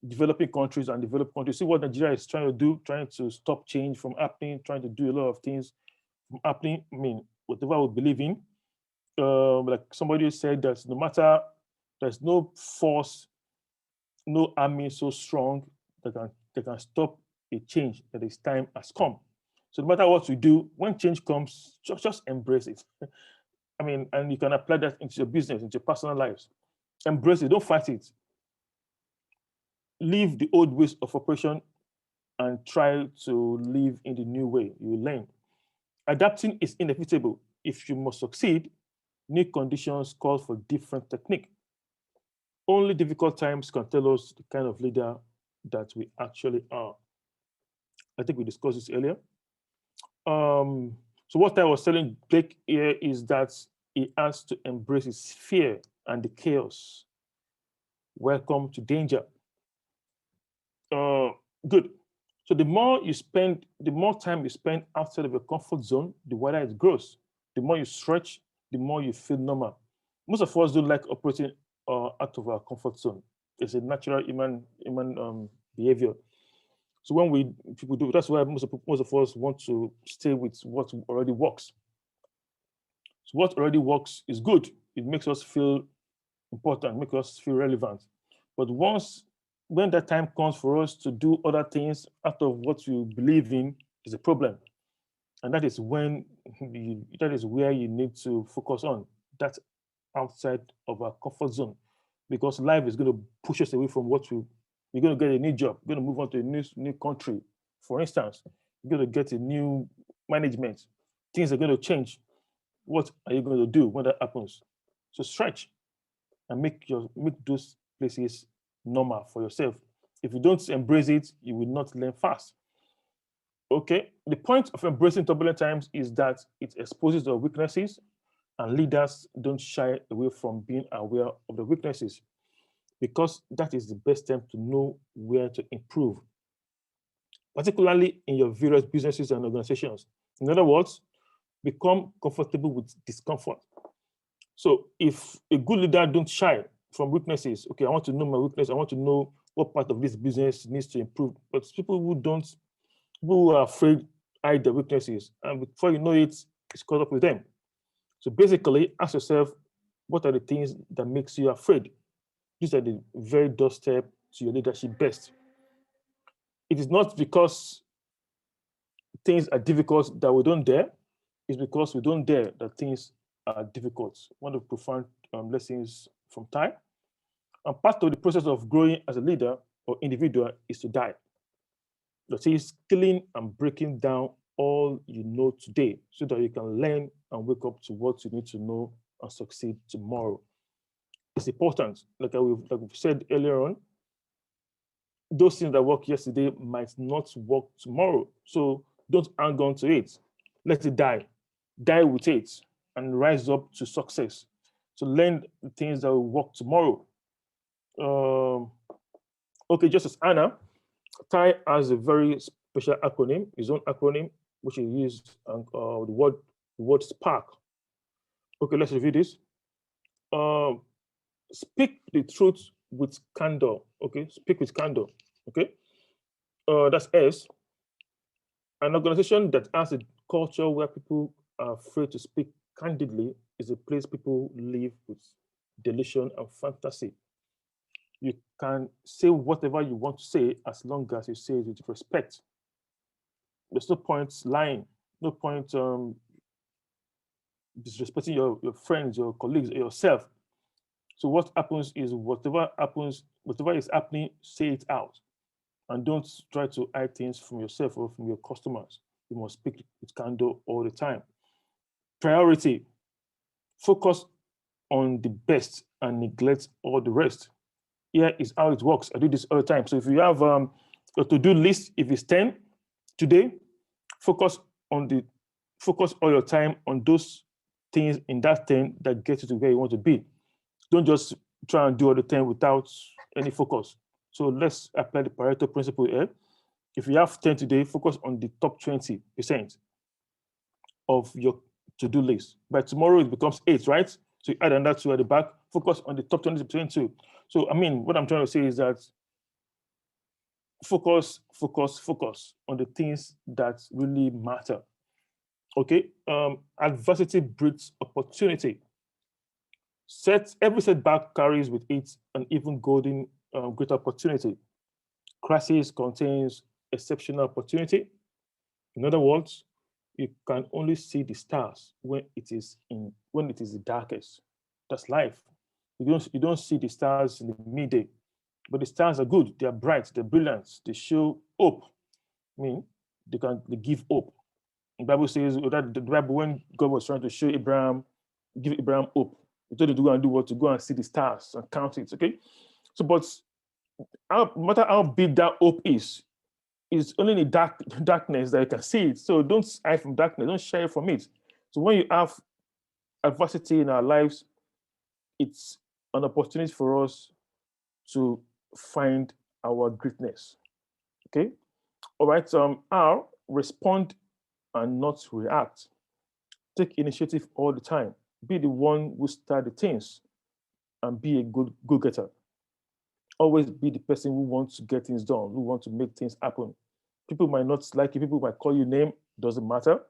Speaker 1: developing countries and developed countries. See what Nigeria is trying to do, trying to stop change from happening, trying to do a lot of things from happening. I mean, whatever we believe in. Like somebody said that no matter, there's no force, no army so strong that can stop a change that its time has come. So no matter what we do, when change comes, just embrace it. I mean, and you can apply that into your business, into your personal lives. Embrace it, don't fight it. Leave the old ways of operation and try to live in the new way. You will learn. Adapting is inevitable. If you must succeed, new conditions call for different technique. Only difficult times can tell us the kind of leader that we actually are. I think we discussed this earlier. So what I was telling Blake here is that he has to embrace his fear and the chaos. Welcome to danger. Good. So the more time you spend outside of your comfort zone, the wider it grows. The more you stretch, the more you feel normal. Most of us don't like operating out of our comfort zone. It's a natural human behavior. So when people do, that's why most of us want to stay with what already works. So what already works is good. It makes us feel important, makes us feel relevant. But when that time comes for us to do other things out of what you believe in, is a problem. And that is that is where you need to focus on. That's outside of our comfort zone, because life is going to push us away from we're going to get a new job, we're going to move on to a new country. For instance, you're going to get a new management. Things are going to change. What are you going to do when that happens? So stretch and make those places normal for yourself. If you don't embrace it, you will not learn fast. Okay. The point of embracing turbulent times is that it exposes our weaknesses, and leaders don't shy away from being aware of the weaknesses, because that is the best time to know where to improve, particularly in your various businesses and organizations. In other words, become comfortable with discomfort. So if a good leader don't shy from weaknesses, okay, I want to know my weakness, I want to know what part of this business needs to improve. But people who are afraid hide their weaknesses, and before you know it, it's caught up with them. So basically, ask yourself, what are the things that makes you afraid? These are the very doorstep to your leadership best. It is not because things are difficult that we don't dare. It's because we don't dare that things are difficult. One of the profound lessons from time. And part of the process of growing as a leader or individual is to die. That is killing and breaking down all you know today so that you can learn and wake up to what you need to know and succeed tomorrow. It's important. Like we've said earlier on, those things that work yesterday might not work tomorrow. So don't hang on to it. Let it die. Die with it and rise up to success. So learn the things that will work tomorrow. Okay, just as Anna, Ty has a very special acronym, his own acronym, which he used, the word spark. Okay, let's review this. Speak the truth with candor. Okay, speak with candor. Okay, that's S. An organization that has a culture where people are afraid to speak candidly is a place people live with delusion and fantasy. You can say whatever you want to say as long as you say it with respect. There's no point lying, no point disrespecting your friends, your colleagues, or yourself. So what happens is whatever is happening, say it out. And don't try to hide things from yourself or from your customers. You must speak with candor all the time. Priority, focus on the best and neglect all the rest. Here is how it works. I do this all the time. So if you have a to-do list, if it's 10 today, Focus on the focus all your time on those things in that thing that get you to where you want to be. Don't just try and do all the thing without any focus. So let's apply the Pareto principle here. If you have 10 today, focus on the top 20% of your to-do list. By tomorrow, it becomes 8, right? So you add another 2 at the back, focus on the top 20% too. So, I mean, what I'm trying to say is that focus on the things that really matter. Okay? Adversity breeds opportunity. Every setback carries with it an even golden great opportunity. Crisis contains exceptional opportunity. In other words, you can only see the stars when it is the darkest. That's life. You don't see the stars in the midday, but the stars are good. They are bright. They're brilliant. They show hope. I mean, they give hope. The Bible says that the Bible, when God was trying to show Abraham, give Abraham hope, he told him to go and do what? To go and see the stars and count it. Okay. So, but no matter how big that hope is, it's only in the darkness that you can see it. So don't hide from darkness. Don't shy from it. So when you have adversity in our lives, it's an opportunity for us to find our greatness. Okay. All right. R, respond and not react. Take initiative all the time. Be the one who start the things and be a good go-getter. Always be the person who wants to get things done, who wants to make things happen. People might not like you, people might call you name, doesn't matter.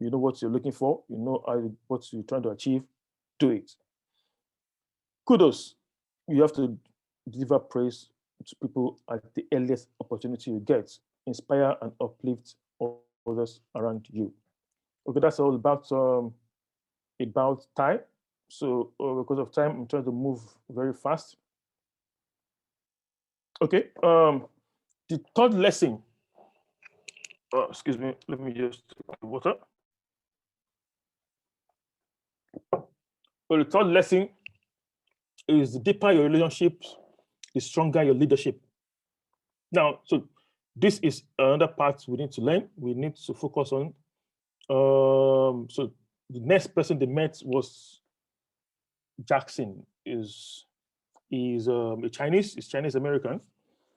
Speaker 1: You know what you're looking for, you know what you're trying to achieve, do it. Kudos. You have to deliver praise to people at the earliest opportunity you get. Inspire and uplift others around you. Okay, that's all about time. So because of time, I'm trying to move very fast. Okay. The third lesson. Excuse me. Let me just take the water. Well, the third lesson is the deeper your relationships, the stronger your leadership. Now, so this is another part we need to learn. We need to focus on. So the next person they met was Jackson. Is a Chinese, is Chinese American,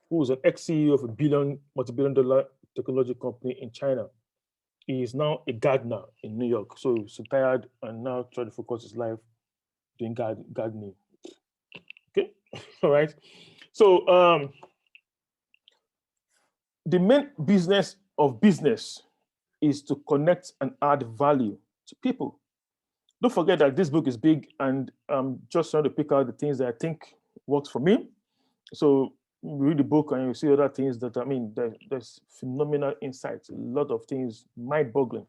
Speaker 1: who was an ex-CEO of a multi-billion-dollar technology company in China. He is now a gardener in New York. So he's retired and now trying to focus his life doing gardening. Okay, all right. So the main business of business is to connect and add value to people. Don't forget that this book is big, and I'm just trying to pick out the things that I think works for me. So you read the book and you see other things that, I mean, there's phenomenal insights, a lot of things mind-boggling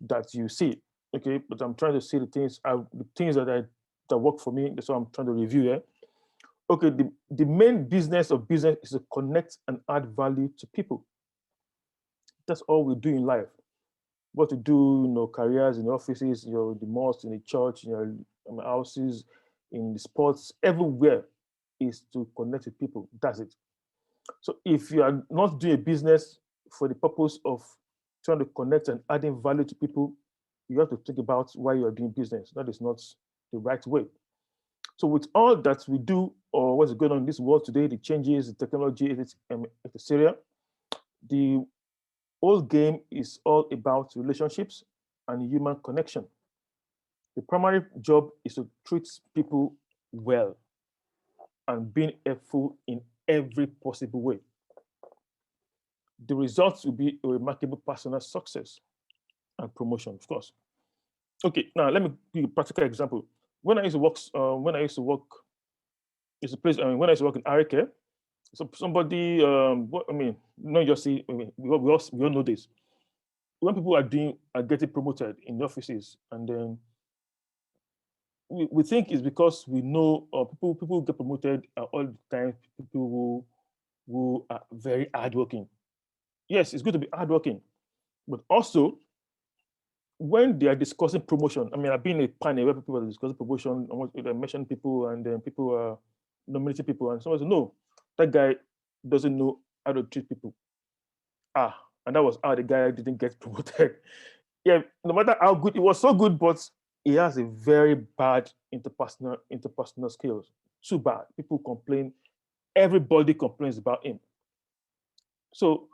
Speaker 1: that you see. Okay, but I'm trying to see the things that work for me. That's what I'm trying to review here. Okay, the main business of business is to connect and add value to people. That's all we do in life. What to do, careers in the offices, the mosque, in the church, in your houses, in the sports, everywhere is to connect with people. That's it. So if you are not doing a business for the purpose of trying to connect and adding value to people, you have to think about why you are doing business. That is not the right way. So with all that we do, or what's going on in this world today, the changes, the technology, etc., the whole game is all about relationships and human connection. The primary job is to treat people well and being helpful in every possible way. The results will be a remarkable personal success and promotion, of course. Okay, now let me give you a practical example. When I used to work, it's a place. I mean, when I used to work in Arike, so somebody, not just see. I mean, we all know this. When people are getting promoted in the offices, and then we think it's because we know, or people get promoted all the time. People who are very hardworking. Yes, it's good to be hardworking, but also when they are discussing promotion, I mean, I've been in a panel where people are discussing promotion, they mention people, and then people are nominating people, and someone says, no, that guy doesn't know how to treat people. Ah, and that was how the guy didn't get promoted. Yeah, no matter how good it was, so good, but he has a very bad interpersonal skills. Too bad. People complain. Everybody complains about him. So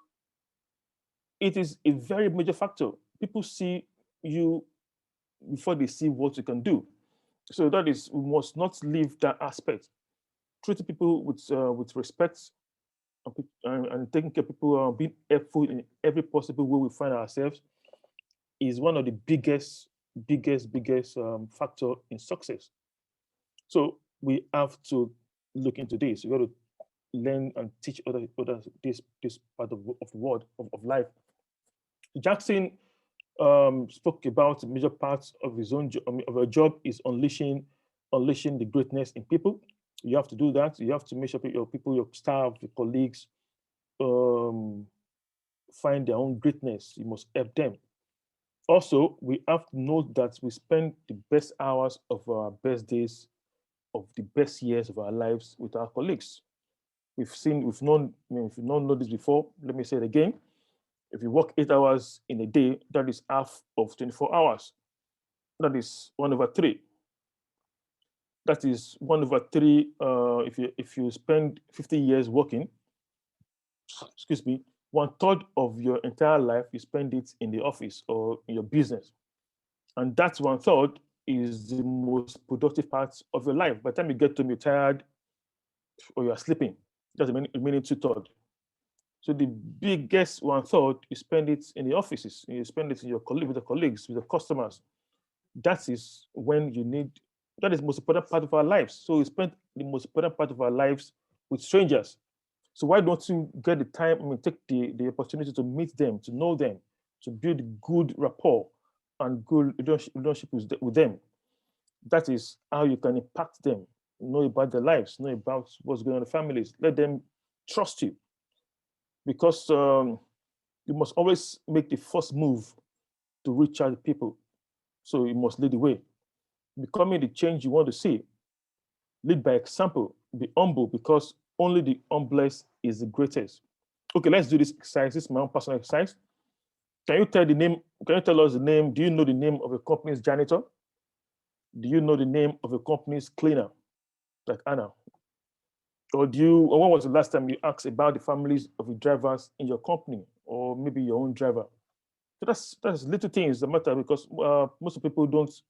Speaker 1: it is a very major factor. People see you before they see what you can do. So that is, we must not leave that aspect. Treating people with respect, and taking care of people, being helpful in every possible way we find ourselves is one of the biggest factor in success. So we have to look into this. We got to learn and teach others this part of the world of life. Jackson spoke about major parts of his own of a job is unleashing the greatness in people. You have to do that. You have to make sure your staff, your colleagues, um, find their own greatness. You must help them. Also, we have to note that we spend the best hours of our best days, of the best years of our lives with our colleagues. We've known, I mean, if you've not known this before, let me say it again. If you work 8 hours in a day, that is half of 24 hours. That is 1/3. That is 1/3. If you spend 50 years working, excuse me, 1/3 of your entire life you spend it in the office or in your business, and that 1/3 is the most productive part of your life. By the time you get home, you're tired or you're sleeping. That's the remaining 2/3. So the biggest 1/3, you spend it in the offices. You spend it in with the colleagues, with the customers. That is when you need. That is the most important part of our lives. So we spend the most important part of our lives with strangers. So why don't you get the time? I mean, take the opportunity to meet them, to know them, to build good rapport and good relationship with them. That is how you can impact them, know about their lives, know about what's going on in the families. Let them trust you, because you must always make the first move to reach out to people. So you must lead the way, becoming the change you want to see. Lead by example. Be humble, because only the humblest is the greatest. Okay, let's do this exercise. This is my own personal exercise. Can you tell the name? Can you tell us the name? Do you know the name of a company's janitor? Do you know the name of a company's cleaner, like Anna? Or when was the last time you asked about the families of the drivers in your company, or maybe your own driver? So that's little things that matter, because most of people don't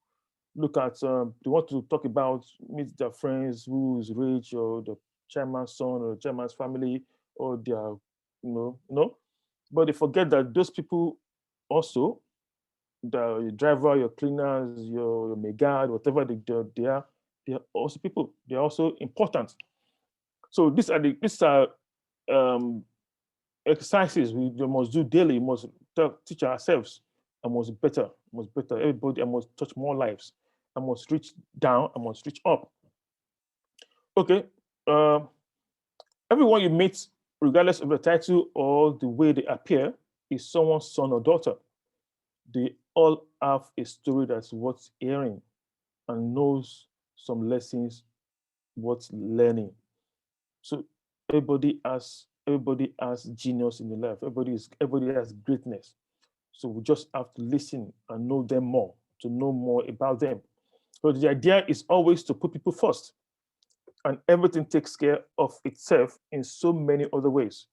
Speaker 1: look at. They want to talk about meet their friends who is rich, or the chairman's son, or the chairman's family, or their but they forget that those people also, your driver, your cleaners, your megad, whatever they are also people. They are also important. So these are um, exercises we must do daily. We must teach ourselves. I must better. I must better. Everybody. I must touch more lives. I must reach down. I must reach up. Okay. Uh, Everyone you meet, regardless of the title or the way they appear, is someone's son or daughter. They all have a story that's worth hearing and knows some lessons worth learning. So everybody has genius in their life. Everybody has greatness. So we just have to listen and know them more, to know more about them. But the idea is always to put people first, and everything takes care of itself in so many other ways.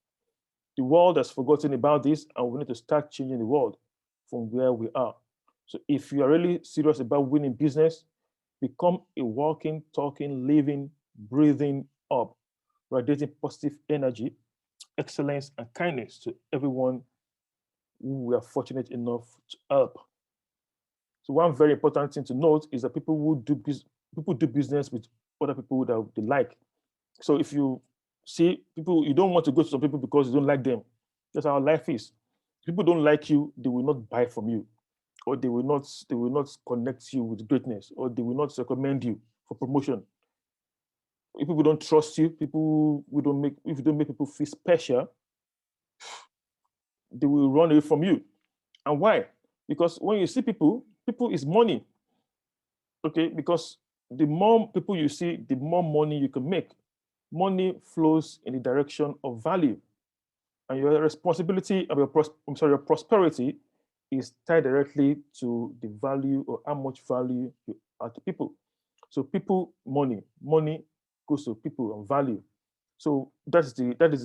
Speaker 1: The world has forgotten about this, and we need to start changing the world from where we are. So if you are really serious about winning business, become a walking, talking, living, breathing up, radiating positive energy, excellence, and kindness to everyone who we are fortunate enough to help. So one very important thing to note is that people do business with other people that they like. So if you see people, you don't want to go to some people because you don't like them. That's how life is. People don't like you, they will not buy from you, or they will not connect you with greatness, or they will not recommend you for promotion. If people don't trust you, people we don't make if you don't make people feel special, they will run away from you. And why? Because when you see people is money. Okay, because the more people you see, the more money you can make. Money flows in the direction of value. And your responsibility of your prosperity is tied directly to the value or how much value you add to people. So people, money goes to people and value. So that is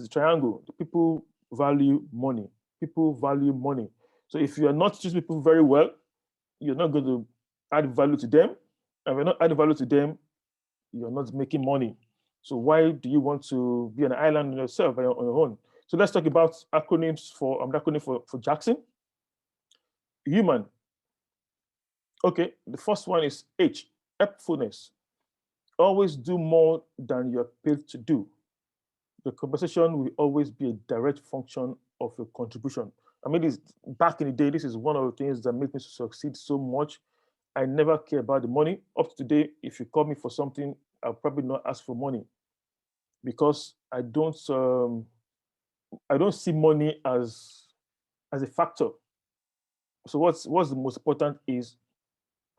Speaker 1: the triangle. The people value money. People value money. So if you are not treating people very well, you're not going to add value to them. And if you're not adding value to them, you're not making money. So why do you want to be an island on yourself on your own? So let's talk about acronyms for acronym for Jackson. Human. Okay, the first one is H, helpfulness. Always do more than you're paid to do. The compensation will always be a direct function of your contribution. I mean, this back in the day, this is one of the things that made me succeed so much. I never care about the money. Up to today, if you call me for something, I'll probably not ask for money because I don't see money as a factor. So what's the most important is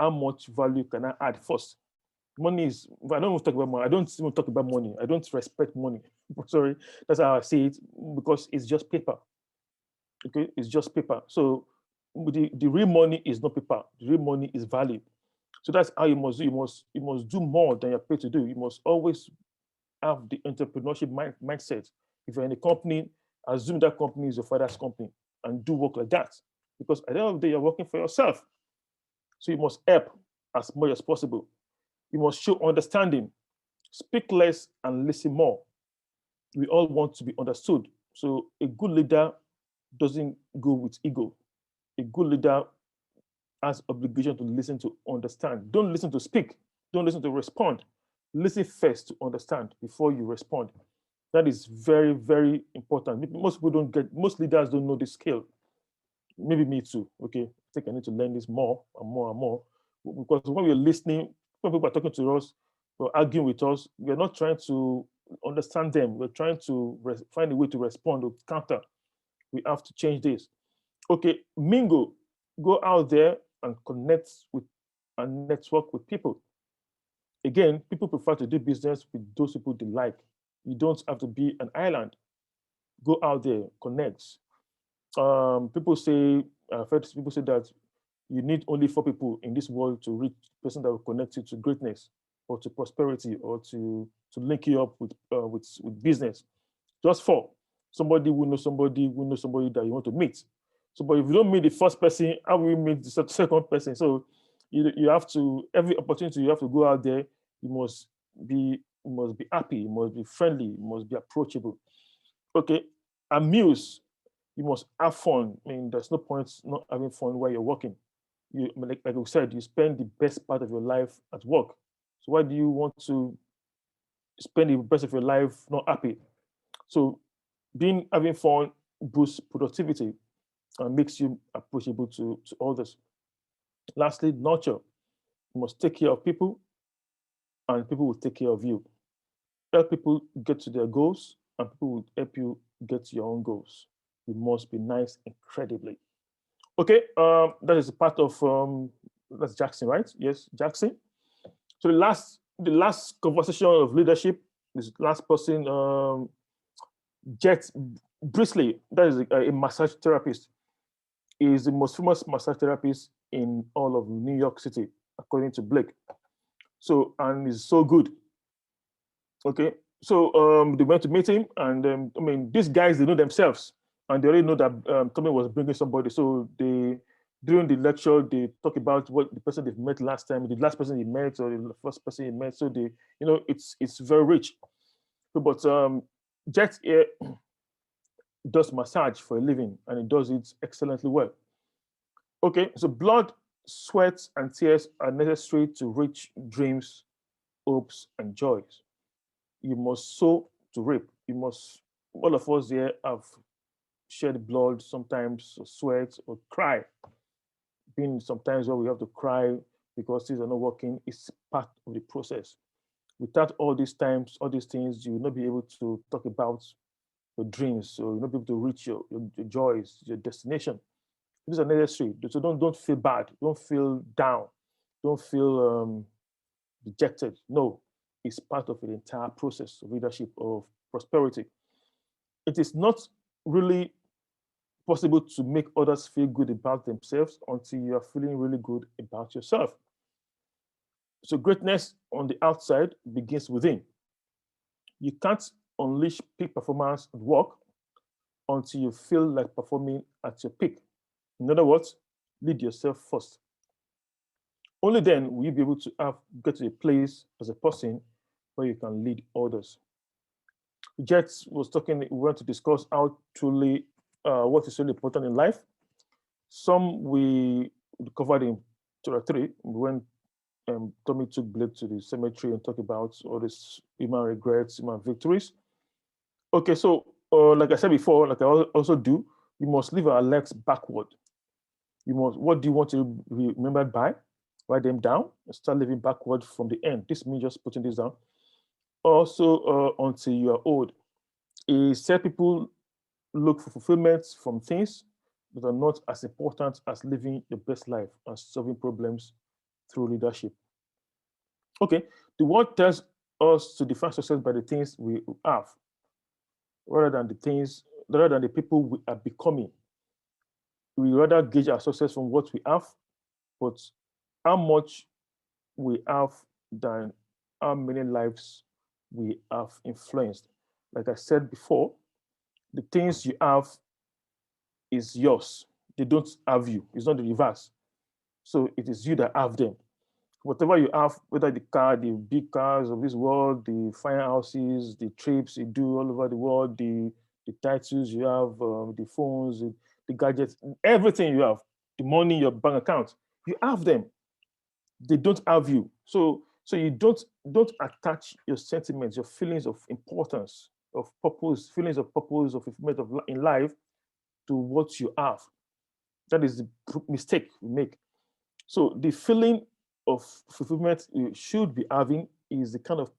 Speaker 1: how much value can I add first. Money is, I don't even talk about money. I don't even talk about money. I don't respect money. Sorry, that's how I see it because it's just paper. Okay, it's just paper. So the real money is not paper. The real money is value. So that's how you must do. You must do more than you're paid to do. You must always have the entrepreneurship mindset. If you're in a company, assume that company is your father's company and do work like that. Because at the end of the day, you're working for yourself. So you must help as much as possible. You must show understanding, speak less and listen more. We all want to be understood. So a good leader doesn't go with ego. A good leader has obligation to listen to understand. Don't listen to speak. Don't listen to respond. Listen first to understand before you respond. That is very, very important. Most people don't get, most leaders don't know this skill. Maybe me too. Okay. I think I need to learn this more and more and more. Because when we're listening, when people are talking to us or arguing with us, we're not trying to understand them. We're trying to find a way to respond or counter. We have to change this. Okay, mingle, go out there and connect with and network with people. Again, people prefer to do business with those people they like. You don't have to be an island. Go out there, connect. People say, I've heard people say that you need only 4 people in this world to reach the person that will connect you to greatness or to prosperity or to link you up with business. Just 4. Somebody will know somebody will know somebody that you want to meet. So, but if you don't meet the first person, how will you meet the second person? So, you have to, every opportunity you have to go out there. You must be happy. You must be friendly. You must be approachable. Okay, amuse. You must have fun. I mean, there's no point not having fun while you're working. Like we said, you spend the best part of your life at work. So why do you want to spend the best of your life not happy? So being having fun boosts productivity and makes you approachable to others. Lastly, nurture. You must take care of people and people will take care of you. Help people get to their goals and people will help you get to your own goals. You must be nice incredibly. Okay, that is a part of that's Jackson, right? Yes, Jackson. So the last conversation of leadership, this last person, Jet Brisley, that is a massage therapist, is the most famous massage therapist in all of New York City, according to Blake. So and is so good. Okay, so they went to meet him, and I mean these guys they know themselves, and they already know that Tommy was bringing somebody. So they during the lecture they talk about what the person they've met last time, the last person he met, or the first person he met. So they, it's very rich. So, but Jet here does massage for a living, and he does it excellently well. Okay, so blood, sweat, and tears are necessary to reach dreams, hopes, and joys. You must sow to reap. You must, all of us here have shed blood sometimes, or sweat, or cry. Being sometimes where we have to cry because things are not working is part of the process. Without all these times, all these things, you will not be able to talk about your dreams, so you'll not be able to reach your joys, your destination. These are necessary. So don't feel bad. Don't feel down. Don't feel dejected. No, it's part of the entire process of leadership of prosperity. It is not really possible to make others feel good about themselves until you are feeling really good about yourself. So greatness on the outside begins within. You can't unleash peak performance at work until you feel like performing at your peak. In other words, lead yourself first. Only then will you be able to get to a place as a person where you can lead others. Jets was talking, we want to discuss how truly what is really important in life. Some we covered in chapter 3 when Tommy took Blake to the cemetery and talked about all these human regrets, human victories. Okay, so like I said before, like I also do, you must live our lives backward. You must. What do you want to be remembered by? Write them down and start living backward from the end. This means just putting this down. Also, until you are old, he said people look for fulfillment from things that are not as important as living your best life and solving problems through leadership. Okay, the world tells us to define success by the things we have, rather than the people we are becoming. We rather gauge our success from what we have, but how much we have than how many lives we have influenced. Like I said before, the things you have is yours. They don't have you. It's not the reverse. So it is you that have them. Whatever you have, whether the car, the big cars of this world, the fine houses, the trips you do all over the world, the titles you have, the phones, the gadgets, everything you have, the money in your bank account, you have them. They don't have you. So you don't attach your sentiments, your feelings of importance, of purpose, feelings of purpose, of fulfillment in life to what you have. That is the mistake we make. So the feeling of fulfillment you should be having is the kind of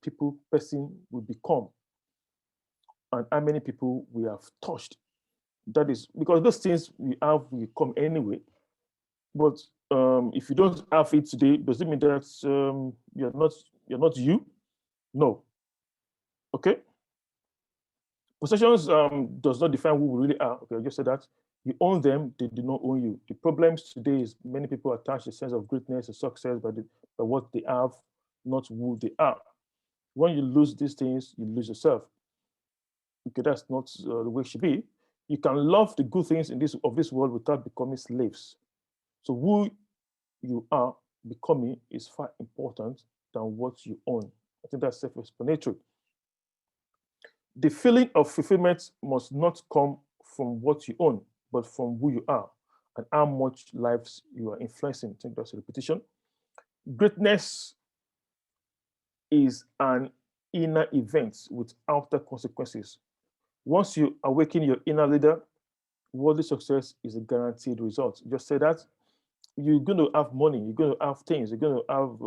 Speaker 1: person we become and how many people we have touched. That is because those things we have will come anyway. But if you don't have it today, does it mean that you're not you? No. Okay. Possessions does not define who we really are. Okay, I just said that. You own them, they do not own you. The problems today is many people attach a sense of greatness and success by what they have, not who they are. When you lose these things, you lose yourself. Okay, that's not the way it should be. You can love the good things in this world without becoming slaves. So who you are becoming is far important than what you own. I think that's self-explanatory. The feeling of fulfillment must not come from what you own, but from who you are and how much lives you are influencing. I think that's a repetition. Greatness is an inner event with outer consequences. Once you awaken your inner leader, worldly success is a guaranteed result. Just say that you're going to have money, you're going to have things, you're going to have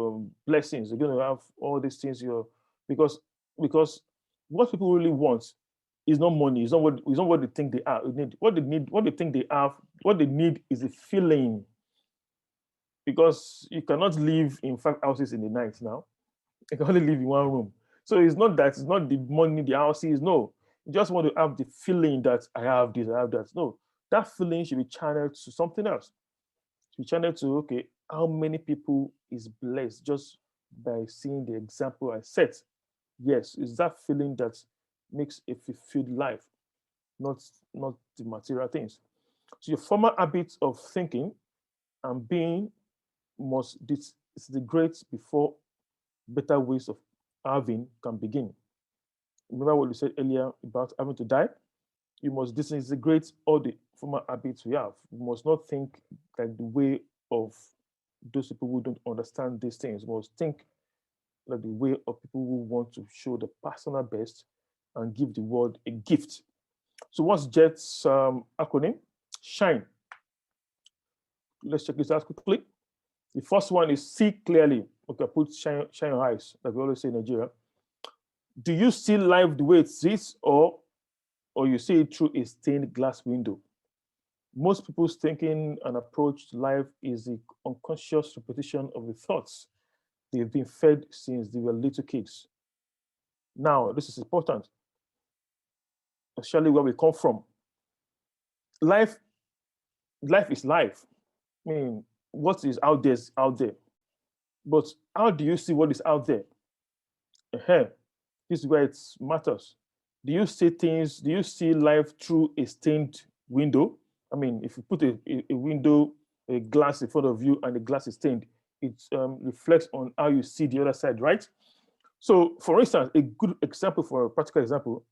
Speaker 1: blessings, you're going to have all these things. Because because what people really want is not money. It's not what they think they are. What they think they have. What they need is a feeling. Because you cannot live in 5 houses in the night now. You can only live in one room. So it's not the money, the houses. No, you just want to have the feeling that I have this, I have that. No, that feeling should be channeled to something else. We channel to okay, how many people is blessed just by seeing the example I set? Yes, it's that feeling that makes a fulfilled life, not not the material things. So your former habits of thinking and being must disintegrate before better ways of having can begin. Remember what we said earlier about having to die? You must disintegrate all the former habits we have. We must not think like the way of those people who don't understand these things. We must think like the way of people who want to show the personal best and give the world a gift. So what's JET's acronym? Shine. Let's check this out quickly. The first one is see clearly. Okay, put shine your eyes, like we always say in Nigeria. Do you see life the way it is, or you see it through a stained glass window? Most people's thinking and approach to life is the unconscious repetition of the thoughts they've been fed since they were little kids. Now, this is important, especially where we come from. life, life is life. I mean, what is out there is out there. But how do you see what is out there? uh This is where it matters. Do you see things? Do you see life through a stained window? I mean, if you put a window, a glass in front of you, and the glass is stained, it reflects on how you see the other side, right? So, for instance, a good example for a practical example,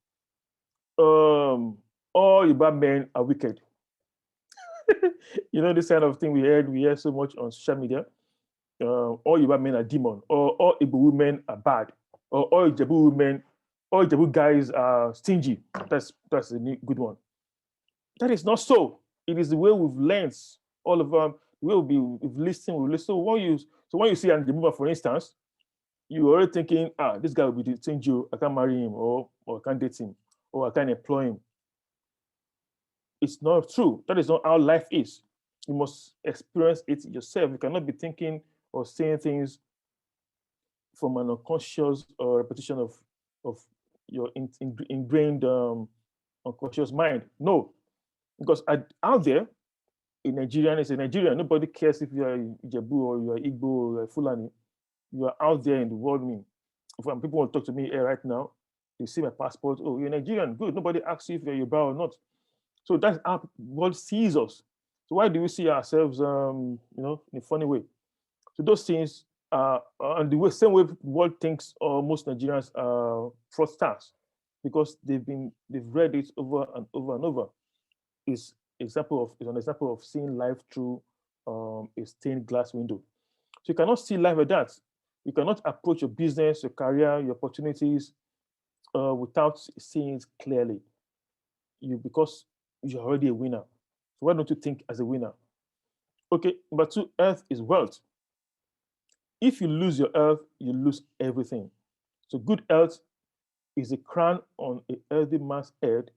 Speaker 1: um, all Yoruba men are wicked. You know, this kind of thing we hear so much on social media. All Yoruba men are demon, or all Igbo women are bad, or all Ijebu women, all Ijebu guys are stingy. That's a good one. That is not so. It is the way we've learned all of them. The way we've listened, we've listened. So when you see an Ijebu, for instance, you're already thinking, this guy will be stingy. I can't marry him, or I can't date him, or I can't employ him. It's not true. That is not how life is. You must experience it yourself. You cannot be thinking or saying things from an unconscious or repetition of your ingrained unconscious mind. No, because out there in Nigeria, it's a Nigerian. Nobody cares if you are Ijebu or you are Igbo or you are Fulani. You are out there in the world. I mean, if people want to talk to me here right now, they see my passport. Oh, you're Nigerian. Good. Nobody asks you if you're Yoruba or not. So that's how the world sees us. So why do we see ourselves, in a funny way? So those things are, and the same way the world thinks, most Nigerians are fraudsters, because they've read it over and over and over. Is an example of seeing life through a stained glass window. So you cannot see life like that. You cannot approach your business, your career, your opportunities without seeing it clearly. Because you're already a winner. So why don't you think as a winner? Okay, number two, earth is wealth. If you lose your health, you lose everything. So good health is a crown on a healthy man's head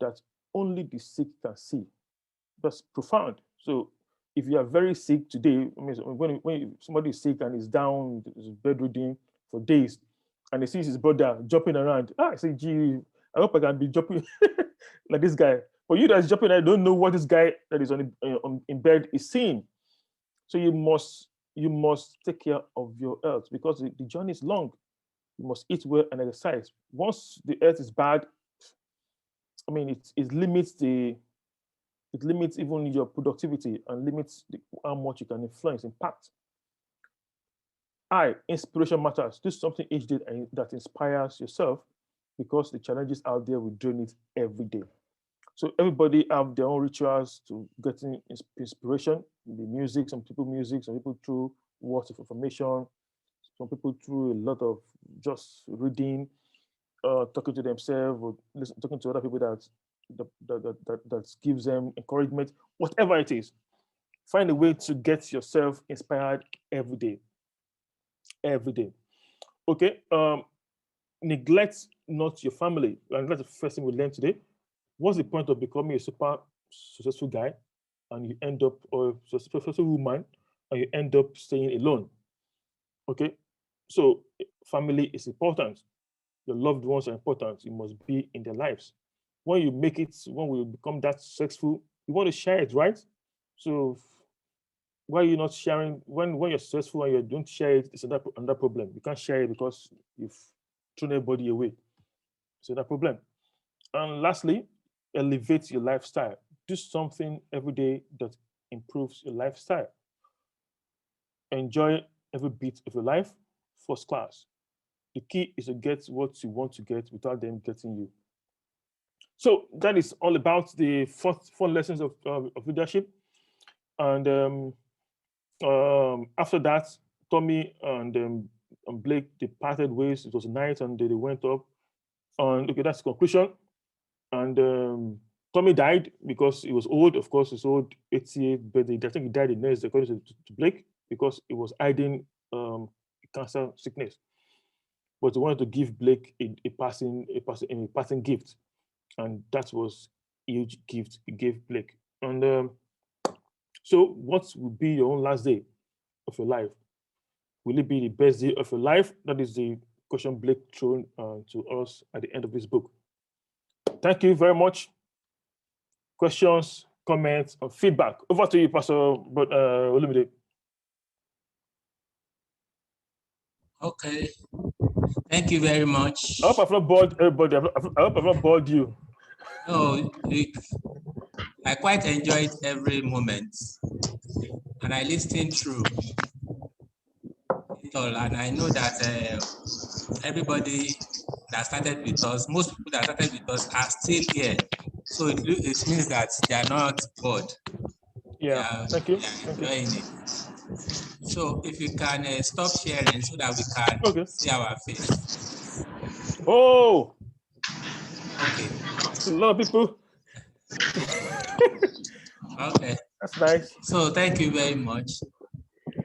Speaker 1: that only the sick can see. That's profound. So if you are very sick today, I mean, when somebody is sick and is down, is bedridden for days, and he sees his brother jumping around, I say, gee, I hope I can be jumping like this guy. But you that's jumping, I don't know what this guy that is in bed is seeing. So you must take care of your health, because the journey is long. You must eat well and exercise. Once the health is bad, I mean, it limits even your productivity, and limits how much you can influence, impact. Inspiration matters. Do something each day that inspires yourself, because the challenges out there will drain it every day. So everybody have their own rituals to getting inspiration. The music, some people music, some people through words of information, some people through a lot of just reading, talking to themselves, or talking to other people that gives them encouragement. Whatever it is, find a way to get yourself inspired every day. Every day. Okay. Neglect not your family, and that's the first thing we learned today. What's the point of becoming a super successful guy, and you end up, or a successful woman, and you end up staying alone? Okay. So family is important. Your loved ones are important. You must be in their lives. When you make it, when we become that successful, you want to share it, right? So why are you not sharing? When you're successful and you don't share it, it's another problem. You can't share it because you've thrown everybody away. It's another problem. And lastly, elevate your lifestyle. Do something every day that improves your lifestyle. Enjoy every bit of your life, first class. The key is to get what you want to get without them getting you. So that is all about the four lessons of leadership. And after that, Tommy and Blake, they parted ways. It was night, and they went up. And okay, that's the conclusion. And Tommy died because he was old. Of course, he's old, 88, but I think he died the next day, according to Blake, because he was hiding cancer sickness. But he wanted to give Blake a passing gift, and that was a huge gift he gave Blake. And so, what will be your own last day of your life? Will it be the best day of your life? That is the question Blake thrown to us at the end of this book. Thank you very much. Questions, comments, or feedback. Over to you, Pastor Olumide.
Speaker 2: Okay. Thank you very much.
Speaker 1: I hope I've not bored everybody. I hope I've not bored you.
Speaker 2: No, I quite enjoyed every moment, and I listened through it all, and I know that everybody that started with us, most people that started with us are still here. So it means that they are not bored.
Speaker 1: Yeah, thank you.
Speaker 2: They are enjoying it. So if you can stop sharing so that we can see our face.
Speaker 1: Oh,
Speaker 2: okay.
Speaker 1: A lot of people.
Speaker 2: Okay.
Speaker 1: That's nice.
Speaker 2: So thank you very much.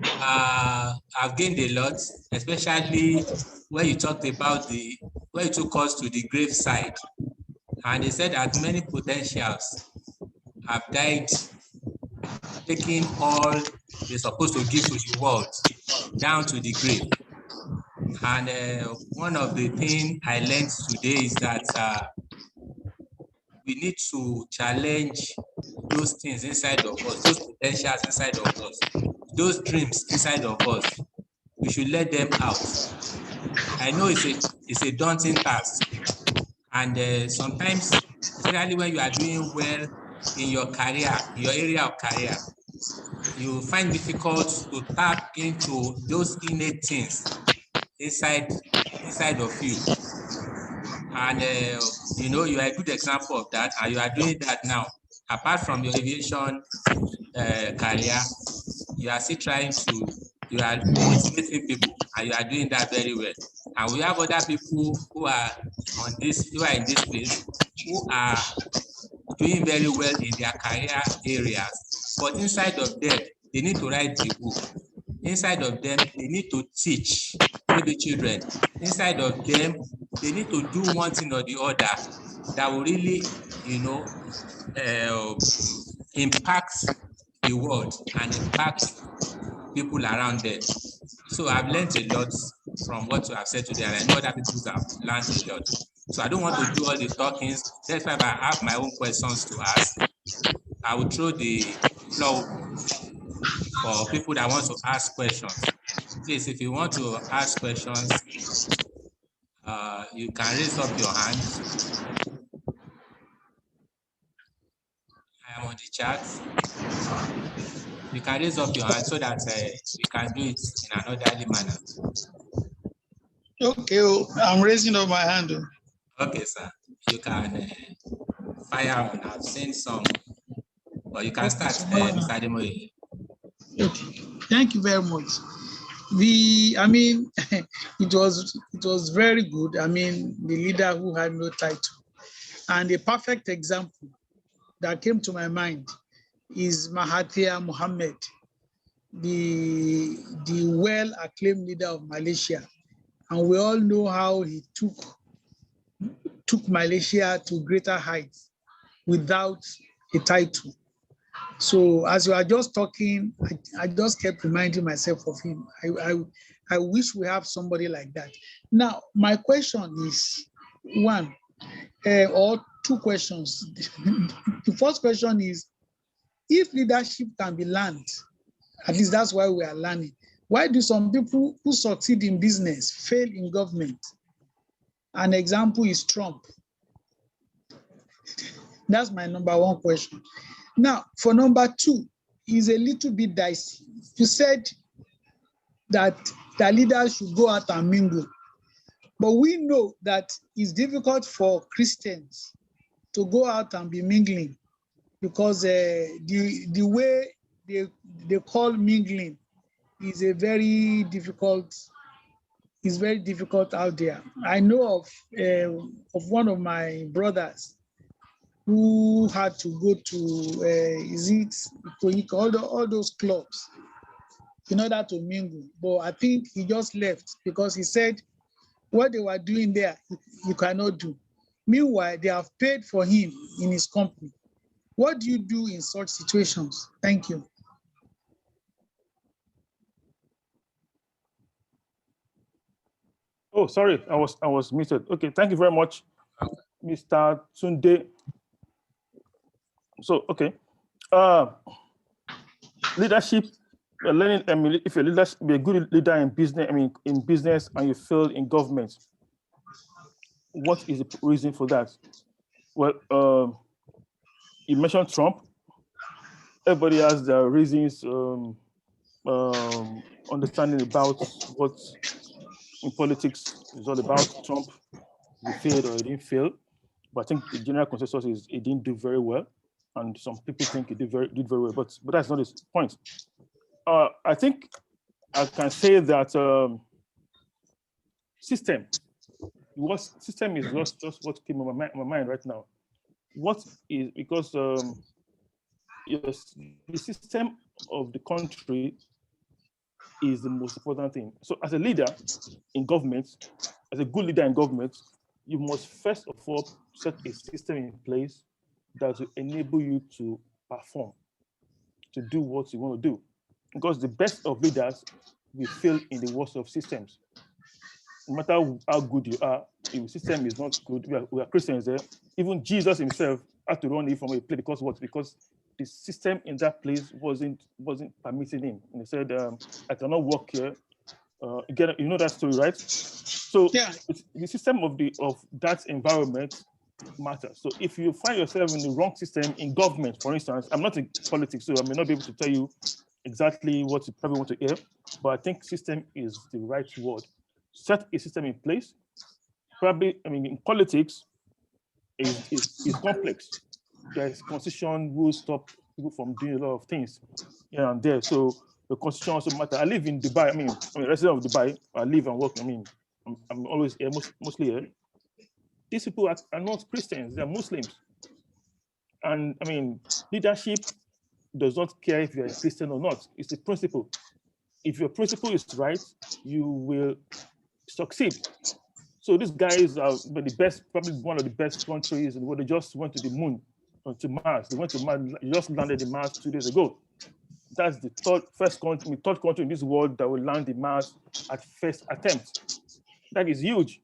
Speaker 2: I've gained a lot, especially when you talked about when you took us to the grave side. And they said that many potentials have died taking all they're supposed to give to the world down to the grave. And one of the things I learned today is that we need to challenge those things inside of us, those potentials inside of us, those dreams inside of us. We should let them out. I know it's a daunting task, and sometimes, especially when you are doing well in your career, in your area of career, you find difficult to tap into those innate things inside of you. And you are a good example of that, and you are doing that now. Apart from your aviation career, you are still you are motivating people, and you are doing that very well. And we have other people who are in this place, who are doing very well in their career areas. But inside of them, they need to write the book. Inside of them, they need to teach maybe children. Inside of them, they need to do one thing or the other that will really, impact the world and impact people around them. So I've learned a lot from what you have said today, and I know other people have learned a lot. So I don't want to do all the talkings. That's why if I have my own questions to ask, I will throw the floor open for people that want to ask questions. Please, if you want to ask questions, you can raise up your hand. I am on the chat. You can raise up your hand so that we can do it in an orderly manner.
Speaker 3: Okay, I'm raising up my hand.
Speaker 2: Okay, sir. You can fire on. I've seen some, but you can start, Mr. Ademoye.
Speaker 3: Okay, thank you very much. It was very good. I mean, the leader who had no title, and a perfect example that came to my mind is Mahathir Mohamad, the well-acclaimed leader of Malaysia, and we all know how he took Malaysia to greater heights without a title. So as you are just talking, I just kept reminding myself of him. I wish we have somebody like that. Now, my question is one, or two questions. The first question is, if leadership can be learned, at least that's why we are learning, why do some people who succeed in business fail in government? An example is Trump. That's my number one question. Now, for number two, is a little bit dicey. You said that the leaders should go out and mingle, but we know that it's difficult for Christians to go out and be mingling because the way they call mingling is very difficult out there. I know of one of my brothers who had to go to all those clubs in order to mingle. But I think he just left because he said what they were doing there, you cannot do. Meanwhile, they have paid for him in his company. What do you do in such situations? Thank you.
Speaker 1: Oh, sorry, I was muted. Okay, thank you very much, Mr. Tunde. So, okay, Uh, leadership, learning. I mean, if you're leader, be a good leader in business. I mean, in business, and you fail in government. What is the reason for that? Well, you mentioned Trump. Everybody has their reasons, understanding about what in politics is all about. Trump, he failed or he didn't fail, but I think the general consensus is he didn't do very well, and some people think he did very well. But that's not his point. I think I can say that system. What system is just what came in my mind right now. What is because yes, the system of the country is the most important thing. So as a leader in government, as a good leader in government, you must first of all set a system in place that will enable you to perform, to do what you want to do. Because the best of leaders will fail in the worst of systems. No matter how good you are, if the system is not good, we are Christians there. Even Jesus himself had to run away from a place because what? Because the system in that place wasn't permitting him. And he said, "I cannot work here." Again, you know that story, right? So
Speaker 3: Yeah.
Speaker 1: the system of that environment matters. So if you find yourself in the wrong system in government, for instance, I'm not in politics, so I may not be able to tell you exactly what you probably want to hear, but I think system is the right word. Set a system in place. Probably, I mean, in politics, is complex. There's constitution rules stop people from doing a lot of things here and there. So the constitution also matter. I live in Dubai. I'm a resident of Dubai. I live and work. I'm always here, mostly here. These people are not Christians. They're Muslims. And I mean, leadership does not care if you're a Christian or not. It's the principle. If your principle is right, you will succeed. So these guys are the best, probably one of the best countries in the world. They just went to the moon, to Mars. They went to Mars, just landed in Mars 2 days ago. That's the third country in this world that will land in Mars at first attempt. That is huge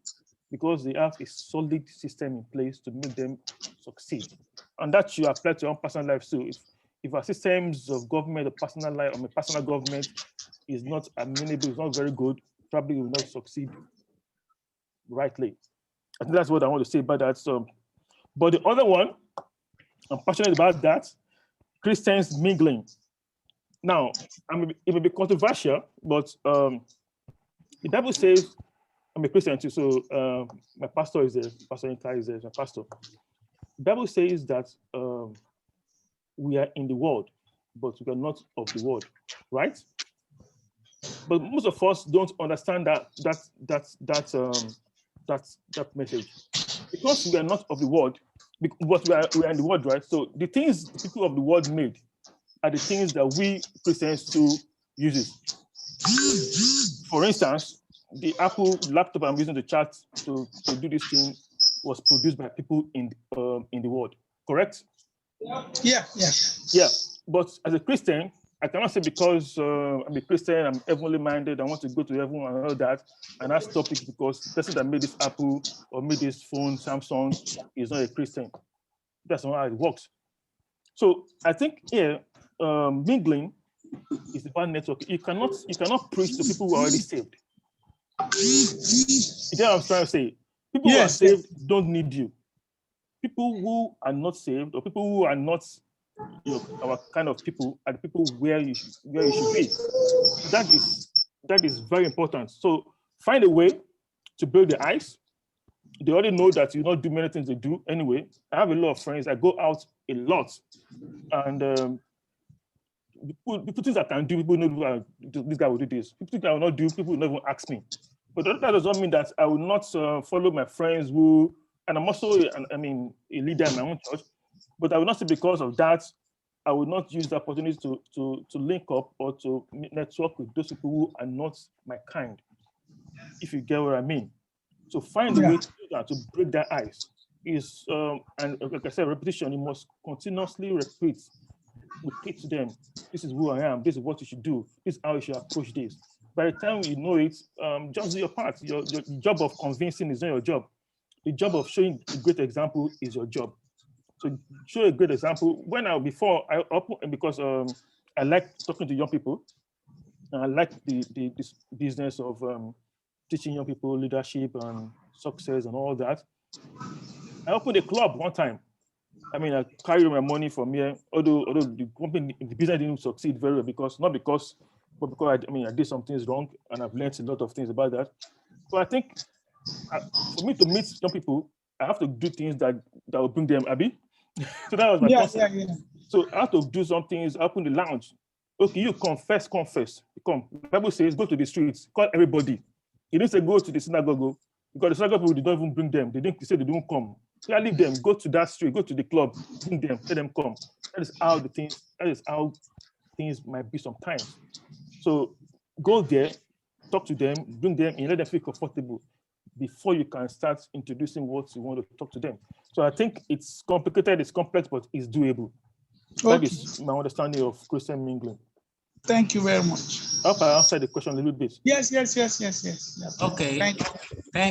Speaker 1: because they have a solid system in place to make them succeed. And that should apply to your own personal life too. If our systems of government or personal life, personal government is not amenable, is not very good, probably will not succeed rightly. I think that's what I want to say about that. So, but the other one, I'm passionate about that, Christians mingling. Now, it may be controversial, but the Bible says, I'm a Christian too, so my pastor is there, Pastor Inka is there, my pastor. The Bible says that we are in the world, but we are not of the world, right? But most of us don't understand that message because we are not of the world, but we are in the world, right? So the things the people of the world made are the things that we Christians too uses. For instance, the Apple laptop I'm using to chat to do this thing was produced by people in the world, correct?
Speaker 3: Yeah.
Speaker 1: Yeah, but as a Christian, I cannot say because I'm a Christian, I'm heavenly minded, I want to go to heaven and all that, and I stop it because the person that made this Apple or made this phone, Samsung, is not a Christian. That's not how it works. So I think here, mingling is about network. You cannot preach to people who are already saved. You get what I'm trying to say? People who are saved don't need you. People who are not saved or people who are not our kind of people are the people where you should be. That is very important. So find a way to build the ice. They already know that you not do many things they do anyway. I have a lot of friends. I go out a lot, and people things I can do. People know this guy will do this. People think I will not do. People will never ask me. But that does not mean that I will not follow my friends who. And I'm also, a leader in my own church. But I will not say because of that, I will not use the opportunity to link up or to network with those people who are not my kind, if you get what I mean. So find a way to do that, to break that ice. And like I said, repetition, you must continuously repeat to them, this is who I am, this is what you should do, this is how you should approach this. By the time you know it, just do your part. Your job of convincing is not your job. The job of showing a great example is your job. So show a good example. When I before I open because I like talking to young people, and I like this business of teaching young people leadership and success and all that. I opened a club one time. I mean, I carried my money from here, although the company, the business didn't succeed very well not because, but because I did some things wrong and I've learned a lot of things about that. So I think for me to meet young people, I have to do things that will bring them happy. So that was my
Speaker 3: Yeah,
Speaker 1: concept.
Speaker 3: yeah.
Speaker 1: So I have to do some things. I open the lounge. Okay, you confess. Come. The Bible says go to the streets, call everybody. It didn't say go to the synagogue, because the synagogue people, they don't even bring them. They say they don't come. So I leave them, go to that street, go to the club, bring them, let them come. That is how things might be sometimes. So go there, talk to them, bring them and let them feel comfortable before you can start introducing what you want to talk to them. So I think it's complicated, it's complex, but it's doable. That
Speaker 3: Okay.
Speaker 1: is my understanding of Christian mingling.
Speaker 3: Thank you very much.
Speaker 1: I hope I answered the question a little bit.
Speaker 3: Yes. Yeah.
Speaker 2: Okay.
Speaker 3: Thank you.
Speaker 2: Thank